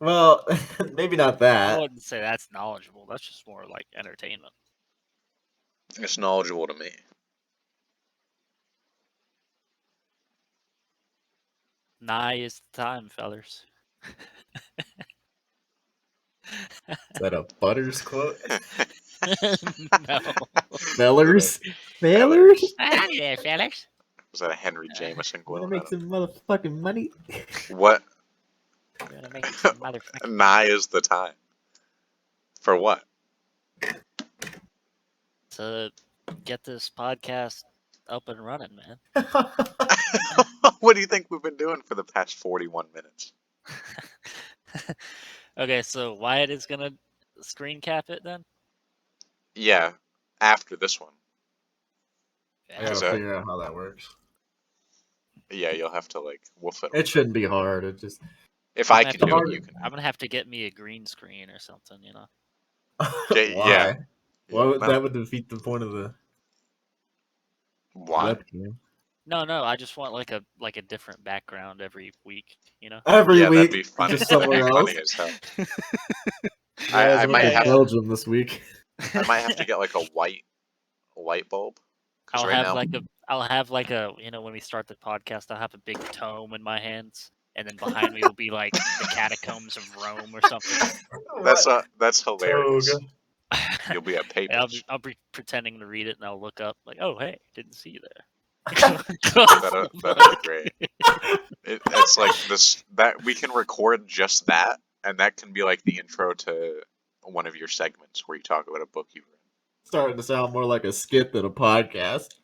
Well, maybe not I that. wouldn't say that's knowledgeable. That's just more like entertainment. It's knowledgeable to me. Nigh is the time, fellers. Is that a Butters quote? No. Fellers? Fellers? Fellers? Howdy there, fellers. Was that a Henry Jameson quote? Wanna make some motherfucking money? What? Gonna make some motherfucking Nigh is the time. For what? to get this podcast up and running, man. What do you think we've been doing for the past 41 minutes? Okay, so Wyatt is gonna screen cap it then? Yeah, after this one. I gotta that- figure out how that works. Yeah, you'll have to we'll fiddle. It shouldn't be hard. It just If I'm I gonna can have do to- it, you can. I'm gonna have to get me a green screen or something, you know. Yeah. Why? Why would no. that would defeat the point of the Why? webcam? No, I just want like a different background every week, you know. Every Yeah, that'd week, be funny. just somewhere That'd be else. funny as hell. Guys, I I'm might in have Belgium this week. I might have to get like a white bulb. 'Cause I'll right have now, like a you know, when we start the podcast, I'll have a big tome in my hands, and then behind me will be like the catacombs of Rome or something. that's hilarious. Toga. You'll be at And Papers. I'll be pretending to read it, and I'll look up like, oh hey, didn't see you there. That'd be great. It's like this that we can record just that, and that can be like the intro to one of your segments where you talk about a book you've read. Starting to sound more like a skit than a podcast.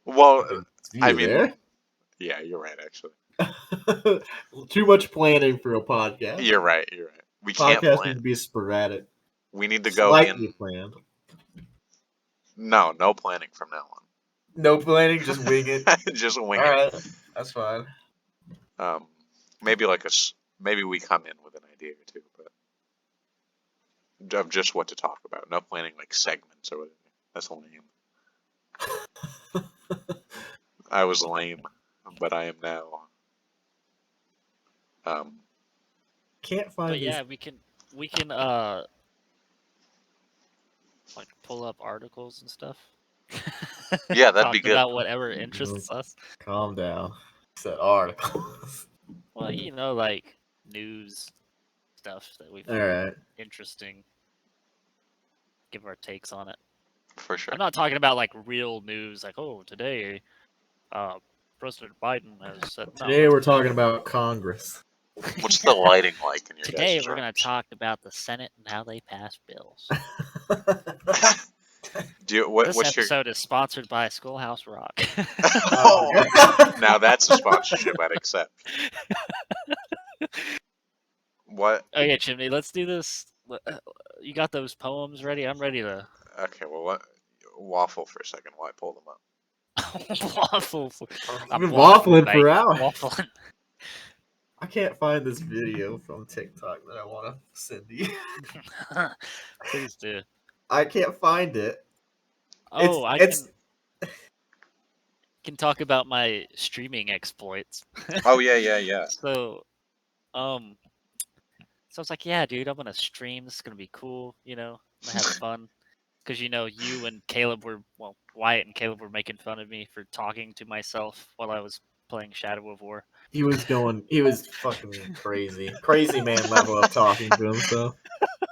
Well, See I you mean, there? yeah, you're right. Actually, Too much planning for a podcast. you're right. We can't Podcasts need plan. to be sporadic. We need to go Slightly in. planned. No planning from now on. No planning, just wing it. Just All wing it. right, that's fine. Maybe maybe we come in with an idea or two, but of just what to talk about. No planning like segments or whatever. That's lame. I was lame, but I am now. Can't find But these. yeah, we can like pull up articles and stuff. Yeah, that'd be Talk good. about whatever interests us. Calm down. Said articles. Well, you know, like news stuff that we All find right. interesting. Give our takes on it. For sure. I'm not talking about like real news, like oh today, President Biden has said. No, Today we're talking about Congress. What's the lighting like in your today guys' we're gonna rooms? talk about the Senate and how they pass bills. This This episode is sponsored by Schoolhouse Rock. Oh, now that's a sponsorship I'd accept. What? Okay, Chimney, let's do this. You got those poems ready? I'm ready to Okay, well, what? Waffle for a second while I pull them up. waffle. I've been waffling for mate. hours. Waffling. I can't find this video from TikTok that I want to send you. Please do. I can't find it. Oh, It's can talk about my streaming exploits. Oh yeah. So, um, so I was like, yeah, dude, I'm gonna stream. This is gonna be cool. I'm gonna have fun. Because you and Caleb Wyatt and Caleb were making fun of me for talking to myself while I was playing Shadow of War. he was fucking crazy man level of talking to himself.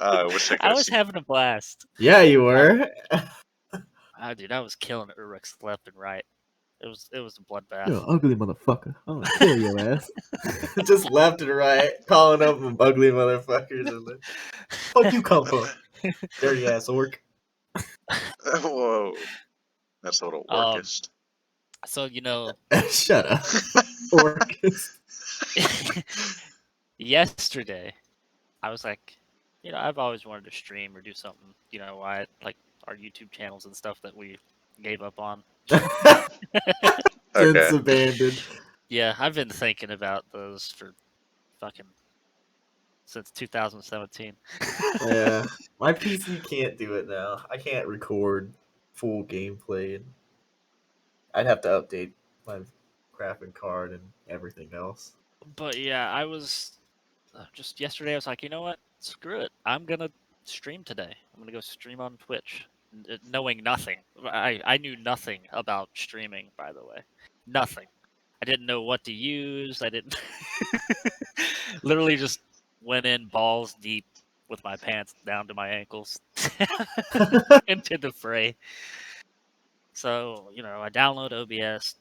I wish I could I have was seen. having a blast. Yeah, you were. Dude, I was killing Uruks left and right. It was a bloodbath. You're an ugly motherfucker. I'm gonna kill your ass. Just left and right, calling up them ugly motherfuckers. And like, fuck you come from? Dirty ass orc. Whoa, that's a little orcist. So Shut up, orcus. yesterday, I was like, I've always wanted to stream or do something. I like our YouTube channels and stuff that we gave up on. Since Okay. abandoned. Yeah, I've been thinking about those for fucking since 2017. Yeah, my PC can't do it now. I can't record full gameplay. And I'd have to update my graphic card and everything else. But yeah, I was just yesterday. I was like, you know what? Screw it. I'm gonna stream today. I'm gonna go stream on Twitch, knowing nothing. I knew nothing about streaming, by the way. Nothing. I didn't know what to use. I didn't. Literally just went in balls deep with my pants down to my ankles into the fray. So I download OBS,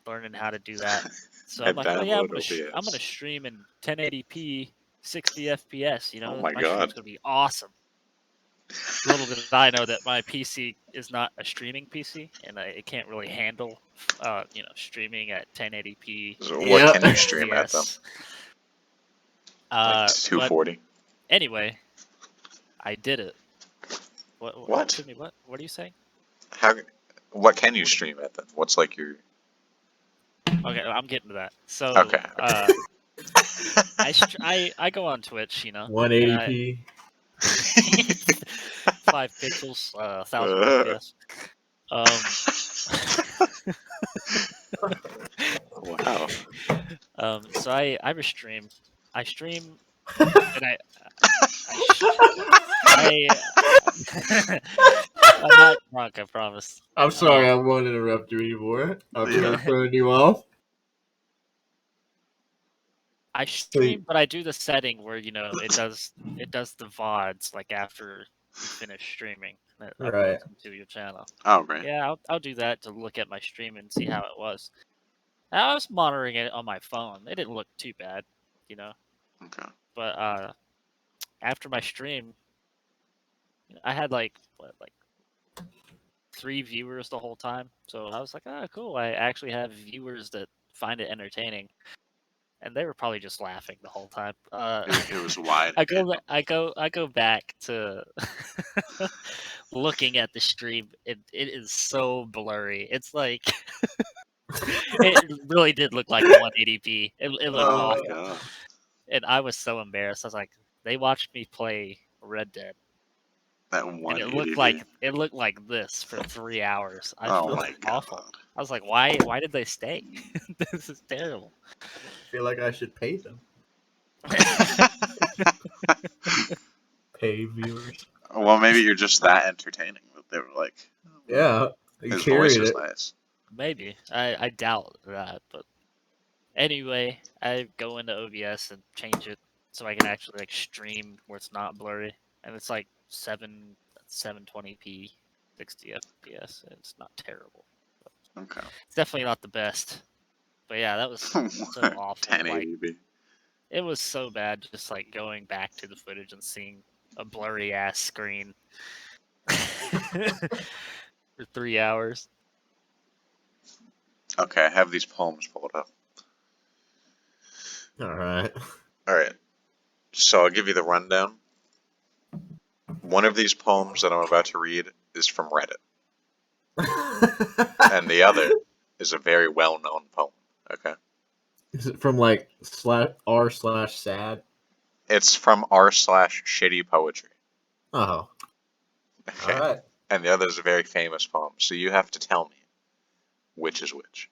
learning how to do that. So I I'm like, oh yeah, I'm download gonna OBS. stream in 1080p, 60 FPS. Oh my my God. stream's gonna be awesome. Little did I know that my PC is not a streaming PC, and it can't really handle, streaming at 1080p. So what Yep. can you stream at them? FPS. Like But 240. anyway, I did it. What? Excuse me, what? What are you saying? What can you stream at them? What's like your? Okay, I'm getting to that. So, Okay. I go on Twitch, and 180p. 5 pixels, 1000 FPS. Wow. So I stream. I stream, and I'm not drunk, I promise. I'm sorry, I won't interrupt you anymore. I'm Yeah. gonna turn you off. I stream, but I do the setting where it does the VODs like after you finish streaming. That Right. uploads them to your channel. Oh, right. Yeah, I'll do that to look at my stream and see how it was. And I was monitoring it on my phone. It didn't look too bad, Okay. But after my stream, I had like 3 viewers the whole time. So I was like, oh, cool. I actually have viewers that find it entertaining. And they were probably just laughing the whole time. It was wide. I go back to looking at the stream. It is so blurry. It's like it really did look like 180p. It looked Oh awful, my God. and I was so embarrassed. I was like, they watched me play Red Dead, That and 180. it looked like this for 3 hours. I Oh felt my awful. God. I was like, why did they stay? This is terrible. I feel like I should pay them. Pay viewers. Well, maybe you're just that entertaining that they were like, Yeah, they his voice carried is it. nice. Maybe. I doubt that, but anyway, I go into OBS and change it so I can actually stream where it's not blurry, and it's like 720p, 60 FPS. It's not terrible. Okay. It's definitely not the best, but yeah, that was so awful. Like 1080p. it was so bad, just like going back to the footage and seeing a blurry ass screen for 3 hours. Okay, I have these poems pulled up. All right. All right. So I'll give you the rundown. One of these poems that I'm about to read is from Reddit, and the other is a very well-known poem. Okay. Is it from like r/sad? It's from r/shitty poetry. Oh, Okay. all right. And the other is a very famous poem. So you have to tell me which is which.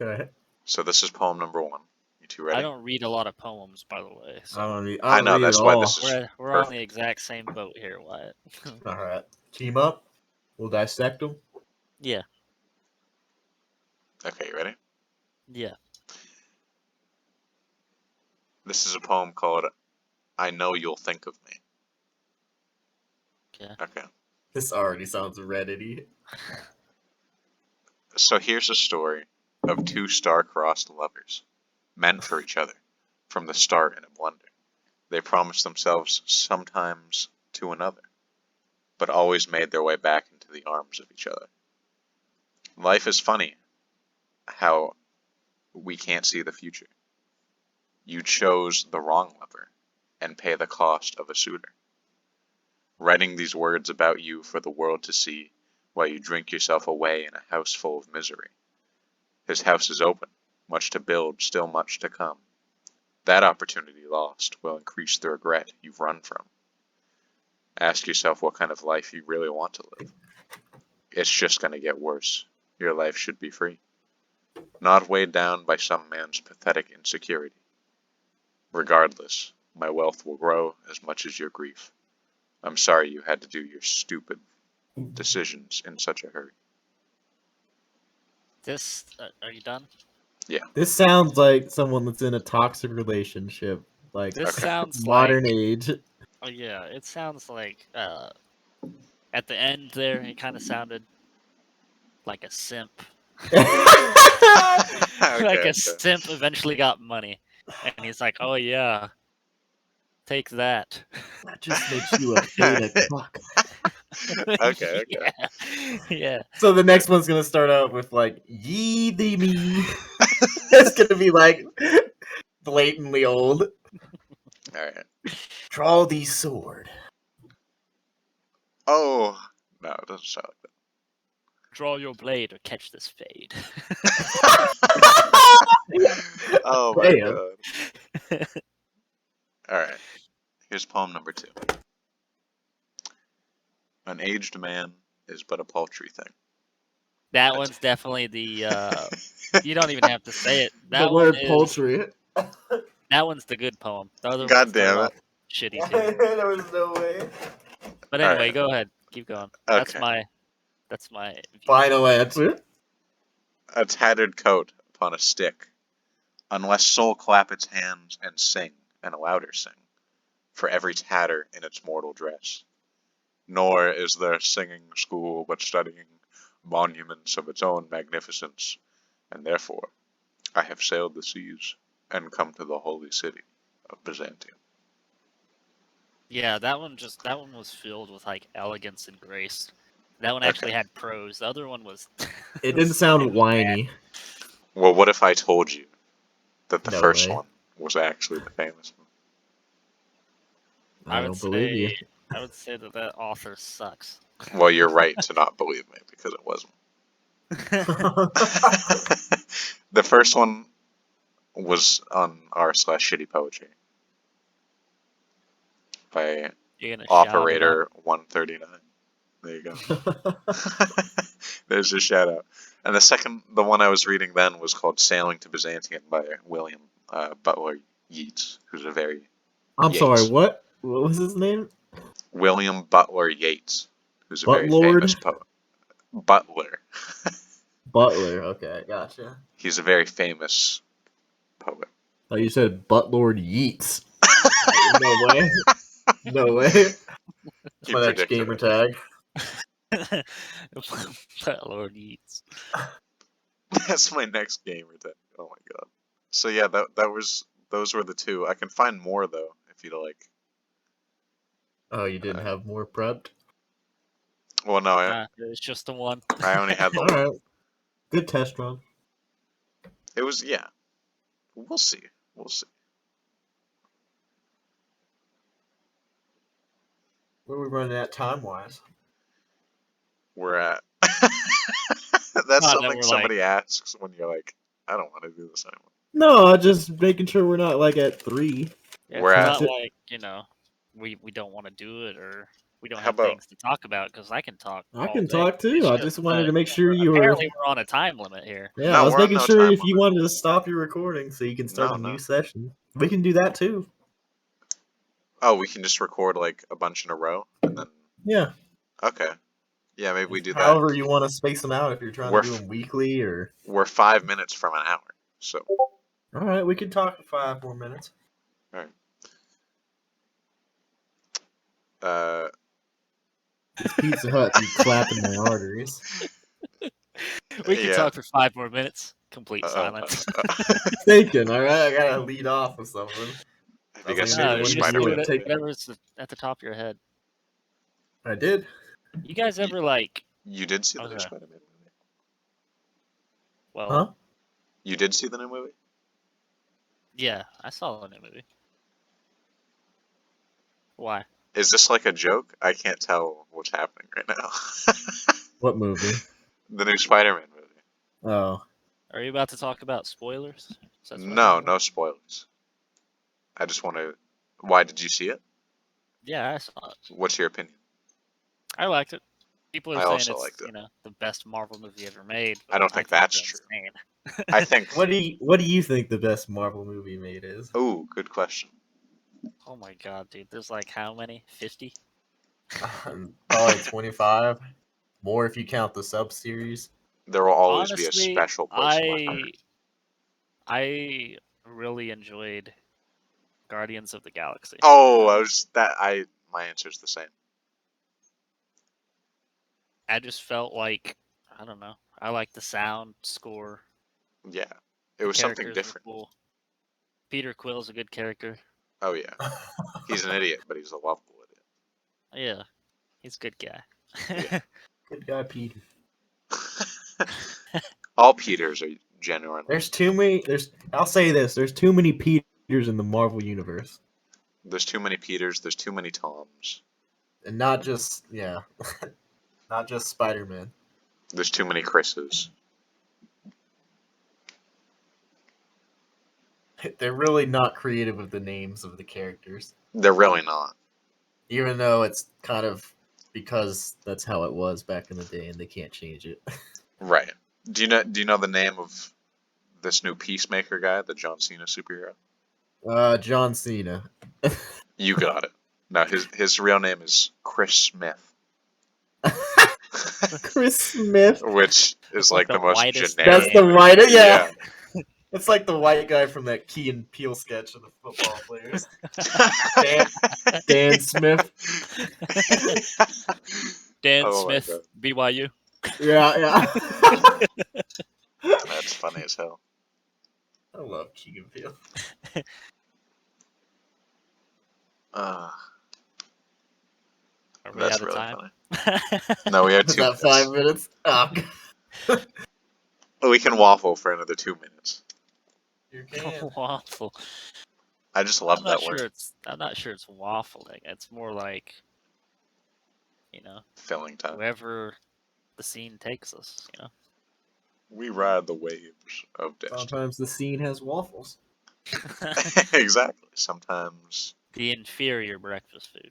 Okay. So this is poem number 1. You two ready? I don't read a lot of poems, by the way. So I don't know, read that's it why all. this is we're on the perfect. exact same boat here, Wyatt. All right. Team up. We'll dissect them. Yeah, Okay, you ready? yeah. This is a poem called I Know You'll Think of Me. Okay. Okay. This already sounds Reddit-y. So here's a story of two star-crossed lovers, meant for each other, from the start in a blunder. They promised themselves sometimes to another, but always made their way back into the arms of each other. Life is funny, how we can't see the future. You chose the wrong lover, and pay the cost of a suitor. Writing these words about you for the world to see, while you drink yourself away in a house full of misery. His house is open, much to build, still much to come. That opportunity lost will increase the regret you've run from. Ask yourself what kind of life you really want to live. It's just going to get worse. Your life should be free, not weighed down by some man's pathetic insecurity. Regardless, my wealth will grow as much as your grief. I'm sorry you had to do your stupid decisions in such a hurry. This are you done? Yeah. This sounds like someone that's in a toxic relationship, like This Okay. sounds modern like age. oh yeah, it sounds like at the end there it kind of sounded like a simp. Like Okay, a simp eventually got money, and he's like, "Oh yeah, take that." That just makes you a beta cuck. Okay. Yeah, yeah. So the next one's gonna start out with like "Ye thee me." It's gonna be like blatantly old. Alright. Draw thee sword. Oh, no, it doesn't sound like Draw your blade or catch this fade. that. Oh my Damn. god. Alright. Here's poem number 2. An aged man is but a paltry thing. That one's definitely the. You don't even have to say it. The word poultry. That one's the good poem. The other one God started damn it. off shitty too. There was no way. But anyway, Alright. go ahead, keep going. Okay. That's my view. Final answer. A tattered coat upon a stick. Unless soul clap its hands and sing, and louder sing, for every tatter in its mortal dress. Nor is there singing school but studying monuments of its own magnificence, and therefore I have sailed the seas and come to the holy city of Byzantium. Yeah, that one was filled with like elegance and grace. That one Okay. actually had prose. The other one was. It didn't sound whiny. Well, what if I told you that the No first way. one was actually the famous one? I don't believe you. I would say that author sucks. Well, you're right to not believe me because it wasn't. The first one was on r/shitty poetry by You're gonna shout it out. Operator 139. There you go. There's a shout out. And the one I was reading then was called Sailing to Byzantium by William Butler Yeats, who's a very I'm sorry, Yeats. what? What was his name? William Butler Yeats, who's a very Butlord? famous poet. Butler. Butler, okay, gotcha. He's a very famous poet. Oh, you said Butlord Yeats. No way. No way. That's He my next predicted gamer it. tag. But Lord Yeats. That's my next gamer tag. Oh my god. So yeah, those were the two. I can find more though, if you'd like. Oh, you didn't have more prepped? Well, no, It's just the one. I only had the one. Alright. Good test run. It was, yeah. We'll see. We'll see. Where are we running at time-wise? We're at. That's Then something we're somebody asks when you're like, I don't want to do this anymore. No, just making sure we're not like at 3. Yeah, We're it's at- not like we don't want to do it or we don't How have about- things to talk about because I can talk. I all can day. talk too. It's I just wanted to make sure we're- you were. Apparently, we're on a time limit here. Yeah, No, I was we're on making no sure time if you limit. wanted to stop your recording so you can start No, a new no. session. We can do that too. Oh, we can just record like a bunch in a row and then. Yeah. Okay. Yeah, maybe we do that. However you want to space them out, if you're trying We're to do them weekly or. We're 5 minutes from an hour, so. All right, we can talk for 5 more minutes. This Pizza Hut be clapping my arteries. We can Yeah. talk for 5 more minutes. Complete silence. Thinking, all right, I gotta lead off with something. Have you guys No, seen No, the you Spider-Man just Spider-Man do would it take- whatever's at the top of your head. I did. You guys ever like? You did see the new Okay. Spider-Man movie? Well, Huh? You did see the new movie? yeah, I saw the new movie. Why? Is this like a joke? I can't tell what's happening right now. What movie? The new Spider-Man movie. Oh. Are you about to talk about spoilers? Is that what No, I'm- no spoilers. I just want to. Why did you see it? Yeah, I saw it. What's your opinion? I liked it. People are I saying also it's liked it. the best Marvel movie ever made. I don't think that's it's true. insane. I think. What do you think the best Marvel movie made is? Ooh, good question. Oh my god, dude! There's like how many? 50? Probably 25. More if you count the sub-series. There will always Honestly, be a special place in my heart. I really enjoyed Guardians of the Galaxy. Oh, my answer's the same. I just felt like I don't know. I like the sound score. Yeah, it The was something characters were different. Cool. Peter Quill's a good character. Oh yeah, he's an idiot, but he's a lovable Yeah, he's a good guy. Yeah. Good guy, Peter. idiot. All Peters are genuine. There's too many. I'll say this. There's too many Peters in the Marvel universe, There's too many Peters. There's too many Toms. and not just not just Spider-Man. There's too many Chris's. They're really not creative with the names of the characters, They're really not. even though it's kind of because that's how it was back in the day, and they can't change it. Right. Do you know the name of this new Peacemaker guy, the John Cena superhero? John Cena. You got it. No, his real name is Chris Smith, Chris Smith. which is like The the most whitest generic. That's the writer. Yeah. Yeah. It's like the white guy from that Key and Peele sketch of the football players. Dan Smith. Dan Oh my Smith, God. BYU. Yeah. That's funny as hell. I love Key and Peele. Are we That's out of really time? funny. No, we had Is 2 that minutes. 5 minutes? Oh, God. We can waffle for another 2 minutes. You can. Waffle. I just love I'm not that word. sure I'm not sure it's waffling. It's more like, Filling time. wherever the scene takes us. We ride the waves of destiny. Sometimes the scene has waffles. Exactly. Sometimes. The inferior breakfast food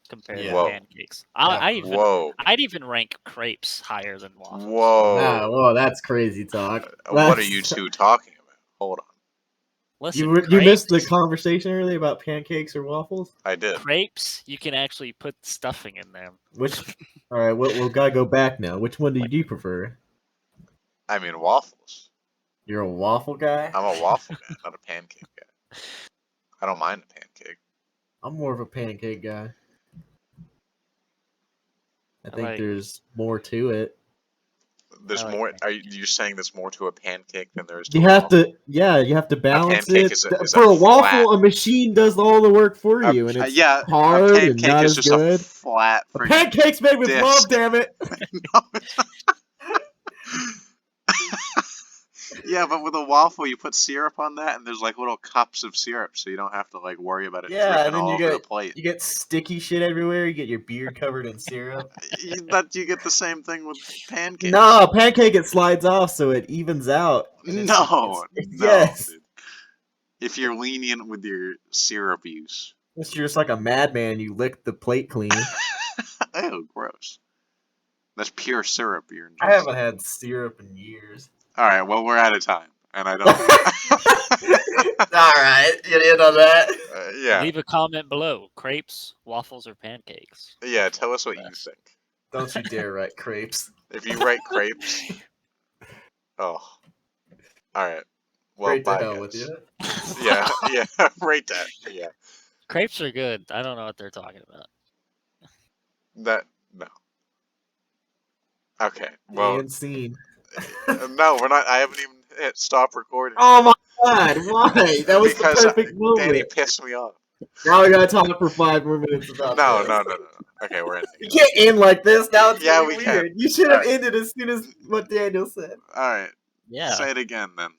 compared Yeah. to Whoa. pancakes. Whoa. I'd even rank crepes higher than waffles. Whoa. Ah, well, that's crazy talk. What are you two talking about? Hold on. Listen, You missed the crepes- conversation earlier about pancakes or waffles? I did. crepes. You can actually put stuffing in them. All right, we'll gotta go back now. Which one did you prefer? I mean, waffles. You're a waffle guy? I'm a waffle guy, not a pancake guy. I don't mind a pancake. I'm more of a pancake guy. I think like- there's more to it. There's I like more. pancakes. Are you saying there's more to a pancake than there is to You a have waffle? you have to balance pancake it. is For a waffle, flat- a machine does all the work for you, and it's yeah, hard a and pancake not is as just good. a flat. A freaking pancake's made with disc. love, damn it! Yeah, but with a waffle, you put syrup on that, and there's like little cups of syrup, so you don't have to like worry about it Yeah, dripping and then all you over the get plate. sticky shit everywhere. You get your beard covered in syrup. You get the same thing with pancakes. No, pancake it slides off, so it evens out. And No, yes. dude. If you're lenient with your syrup use. Unless you're just like a madman, you lick the plate clean. Ew, gross. That's pure syrup you're ingesting. I haven't had syrup in years. Alright, well, we're out of time, and I don't... Alright, get in on that. Yeah. Leave a comment below. Crepes, waffles, or pancakes? Yeah, tell us what you think. Don't you dare write crepes. If you write crepes... Oh. Alright. Well, Straight to bye, hell guys. with you. Yeah, rate that. Yeah. Crepes are good. I don't know what they're talking about. No. Okay, well... And scene. No, we're not... I haven't even hit stop recording. Oh my god, why? That was Because the perfect moment. Danny pissed me off. Now we gotta talk for 5 more minutes about No. this. Okay, we're ending. You can't end like this. Now it's Yeah, really we weird. can. You should have Alright. ended as soon as what Daniel said. Alright. Yeah. Say it again, then.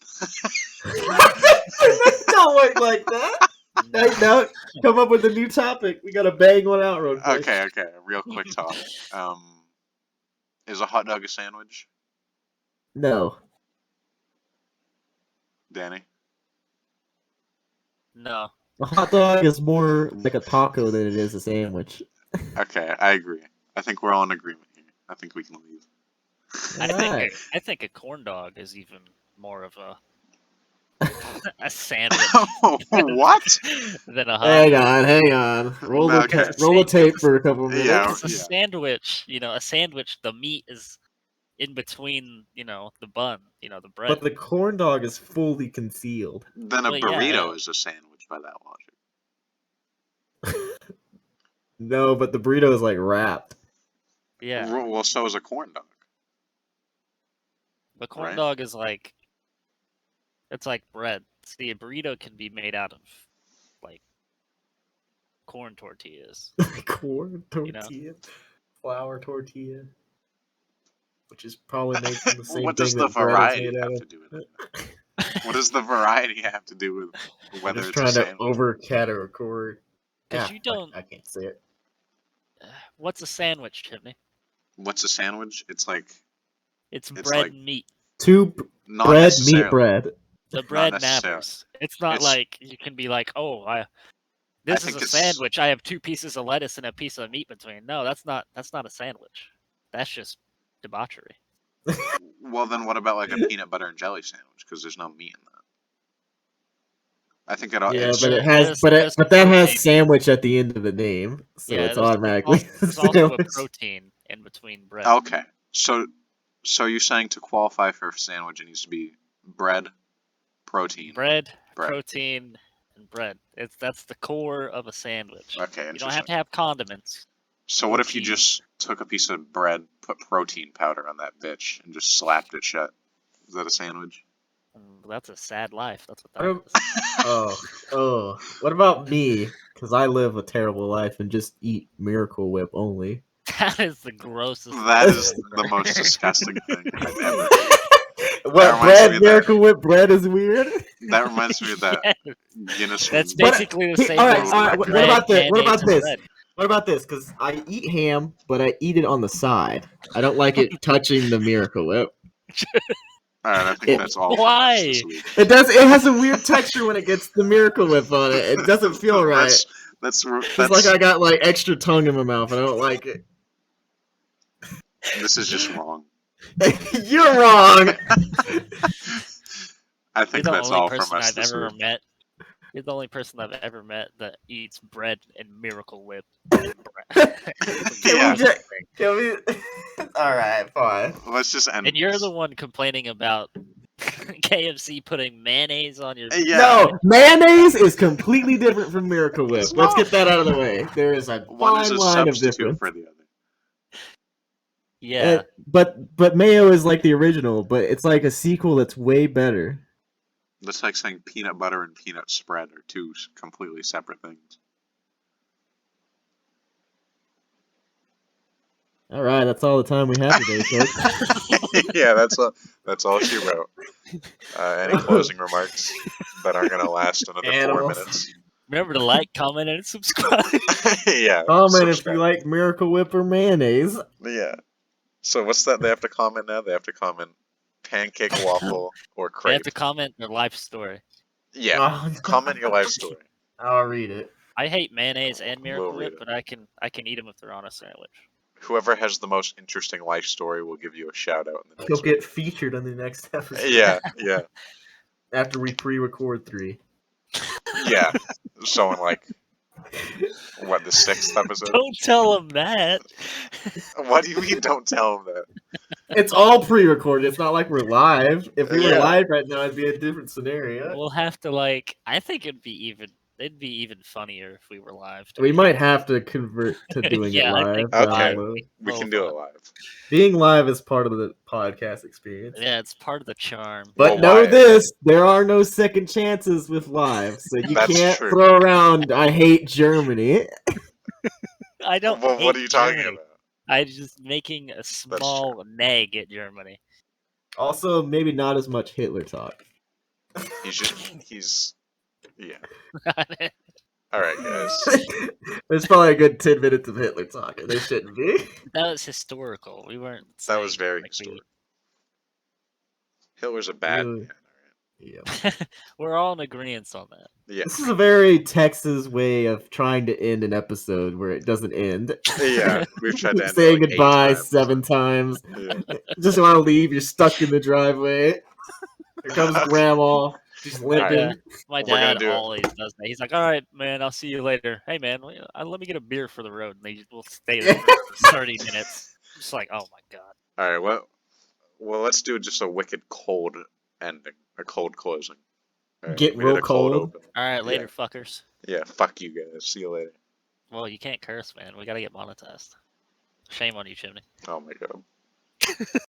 Don't wait like that. No, come up with a new topic. We gotta bang one out real quick. Okay, real quick talk. Is a hot dog a sandwich, No. Danny? No. A hot dog is more like a taco than it is a sandwich. Okay, I agree. I think we're all in agreement here. I think we can leave. I think a corn dog is even more of a sandwich What? than a hot dog. Hang on. Roll Okay. the tape for a couple minutes. Yeah. Because a sandwich, the meat is in between, the bun, the bread. But the corn dog is fully concealed. Then a Well, yeah, burrito yeah. is a sandwich by that logic. No, but the burrito is like wrapped. Yeah. Well, so is a corn dog. The corn Right. dog is like, it's like bread. See, a burrito can be made out of, like, corn tortillas. Corn tortilla, flour tortilla, which is probably made from the same What thing does the that bread is variety made out have of. to do with it? What does the variety have to do with whether Just it's a trying to sandwich? over-categorize. Because you don't. I can't say it. What's a sandwich, Chimney? What's a sandwich? It's like It's It's bread like- and meat. Two not bread, necessarily. meat, bread. The bread necessarily. matters. It's not It's- like you can be like, oh, this is think a it's- sandwich. I have 2 pieces of lettuce and a piece of meat between. No, that's not a sandwich. That's just debauchery. Well, then what about like a peanut butter and jelly sandwich? Because there's no meat in that. I think it. Yeah, it's, but it there's- has, there's but that has protein. sandwich at the end of the name, so it's automatically. There's also a sandwich. protein in between bread. okay. So you're saying to qualify for a sandwich, it needs to be bread, protein. Bread, Bread. protein, and bread. That's the core of a sandwich. Okay, You don't have interesting. to have condiments. So what if you cheese. just took a piece of bread, put protein powder on that bitch, and just slapped it shut? Is that a sandwich? That's a sad life. That's what What that is. Oh. What about me? Because I live a terrible life and just eat Miracle Whip only. That is the grossest. That thing is I've the ever most heard. disgusting thing I've ever. What reminds me bread? of Miracle Whip bread is weird. That reminds me of that Yes. Guinness. That's World- basically the same. All right, as all right. What bread, about this? What mayonnaise, about and this? bread. What about this? Because I eat ham, but I eat it on the side. I don't like it touching the Miracle Whip. All right, I think that's all. Why? For us this week. It does. It has a weird texture when it gets the Miracle Whip on it. It doesn't feel right. That's It's like I got like extra tongue in my mouth, and I don't like it. This is just wrong. You're wrong. I You're think the that's only all from person us I've this ever week. met. You're the only person I've ever met that eats bread and Miracle Whip. And bread. Yeah. Can we? All right, fine. Let's just end. And you're this. the one complaining about KFC putting mayonnaise on your. Yeah. No, mayonnaise is completely different from Miracle Whip. It's Let's not. get that out of the way. There is a One is fine a line of substitute difference. for the other. Yeah. But mayo is like the original, but it's like a sequel that's way better. That's like saying peanut butter and peanut spread are two completely separate things. All right, that's all the time we have today, folks. Yeah, that's all she wrote. Any closing remarks that aren't gonna last another 4 Animals. minutes? Remember to like, comment, and subscribe. Yeah. Comment if subscribe. you like Miracle Whip or mayonnaise. Yeah. So what's that? They have to comment now. They have to comment pancake waffle or They have crepe. to comment their life story. Yeah. Oh, Comment your life story. I'll read it. I hate mayonnaise and We'll Miracle read Whip, it. but I can eat them if they're on a sandwich. Whoever has the most interesting life story will give you a shout out in the He'll next get featured on the next episode. Yeah, yeah, After we pre-record 3. yeah. So in like what, the 6th episode? Don't tell them that. What do you mean? Don't tell them that. It's all pre-recorded. It's not like we're live. If we were Yeah. live right now, it'd be a different scenario. We'll have to I think it'd be even funnier if we were live. We might have to convert to doing Yeah, it I live. think Okay. download. We can do it live. Being live is part of the podcast experience. Yeah, it's part of the charm. But Well, know why? this, there are no second chances with live. So you That's can't true. throw around, I hate Germany. I don't Well, hate what are you talking Germany. about? I'm just making a small nag at Germany. Also, maybe not as much Hitler talk. He's yeah. All right, guys. There's probably a good 10 minutes of Hitler talk, and there shouldn't be. That was historical. We weren't. That was saying, very like, historic. Hitler's a bad Ooh. man. Yeah. We're all in agreement on that. Yeah. This is a very Texas way of trying to end an episode where it doesn't end. Yeah. We've tried to end Saying it like 8 goodbye times. 7 times. Yeah. Just want to leave. You're stuck in the driveway. Here comes Grandma. She's limping. Yeah. My We're gonna dad do it. always does that. He's like, "All right, man, I'll see you later. Hey, man, let me get a beer for the road." And they will stay there for 30 minutes. Just like, oh my god. All right. Well, let's do just a wicked cold ending, a cold closing. All right, Get we did real a cold cold. open. All right, later, Yeah. fuckers. Yeah. Fuck you guys. See you later. Well, you can't curse, man. We gotta get monetized. Shame on you, Chimney. Oh my god.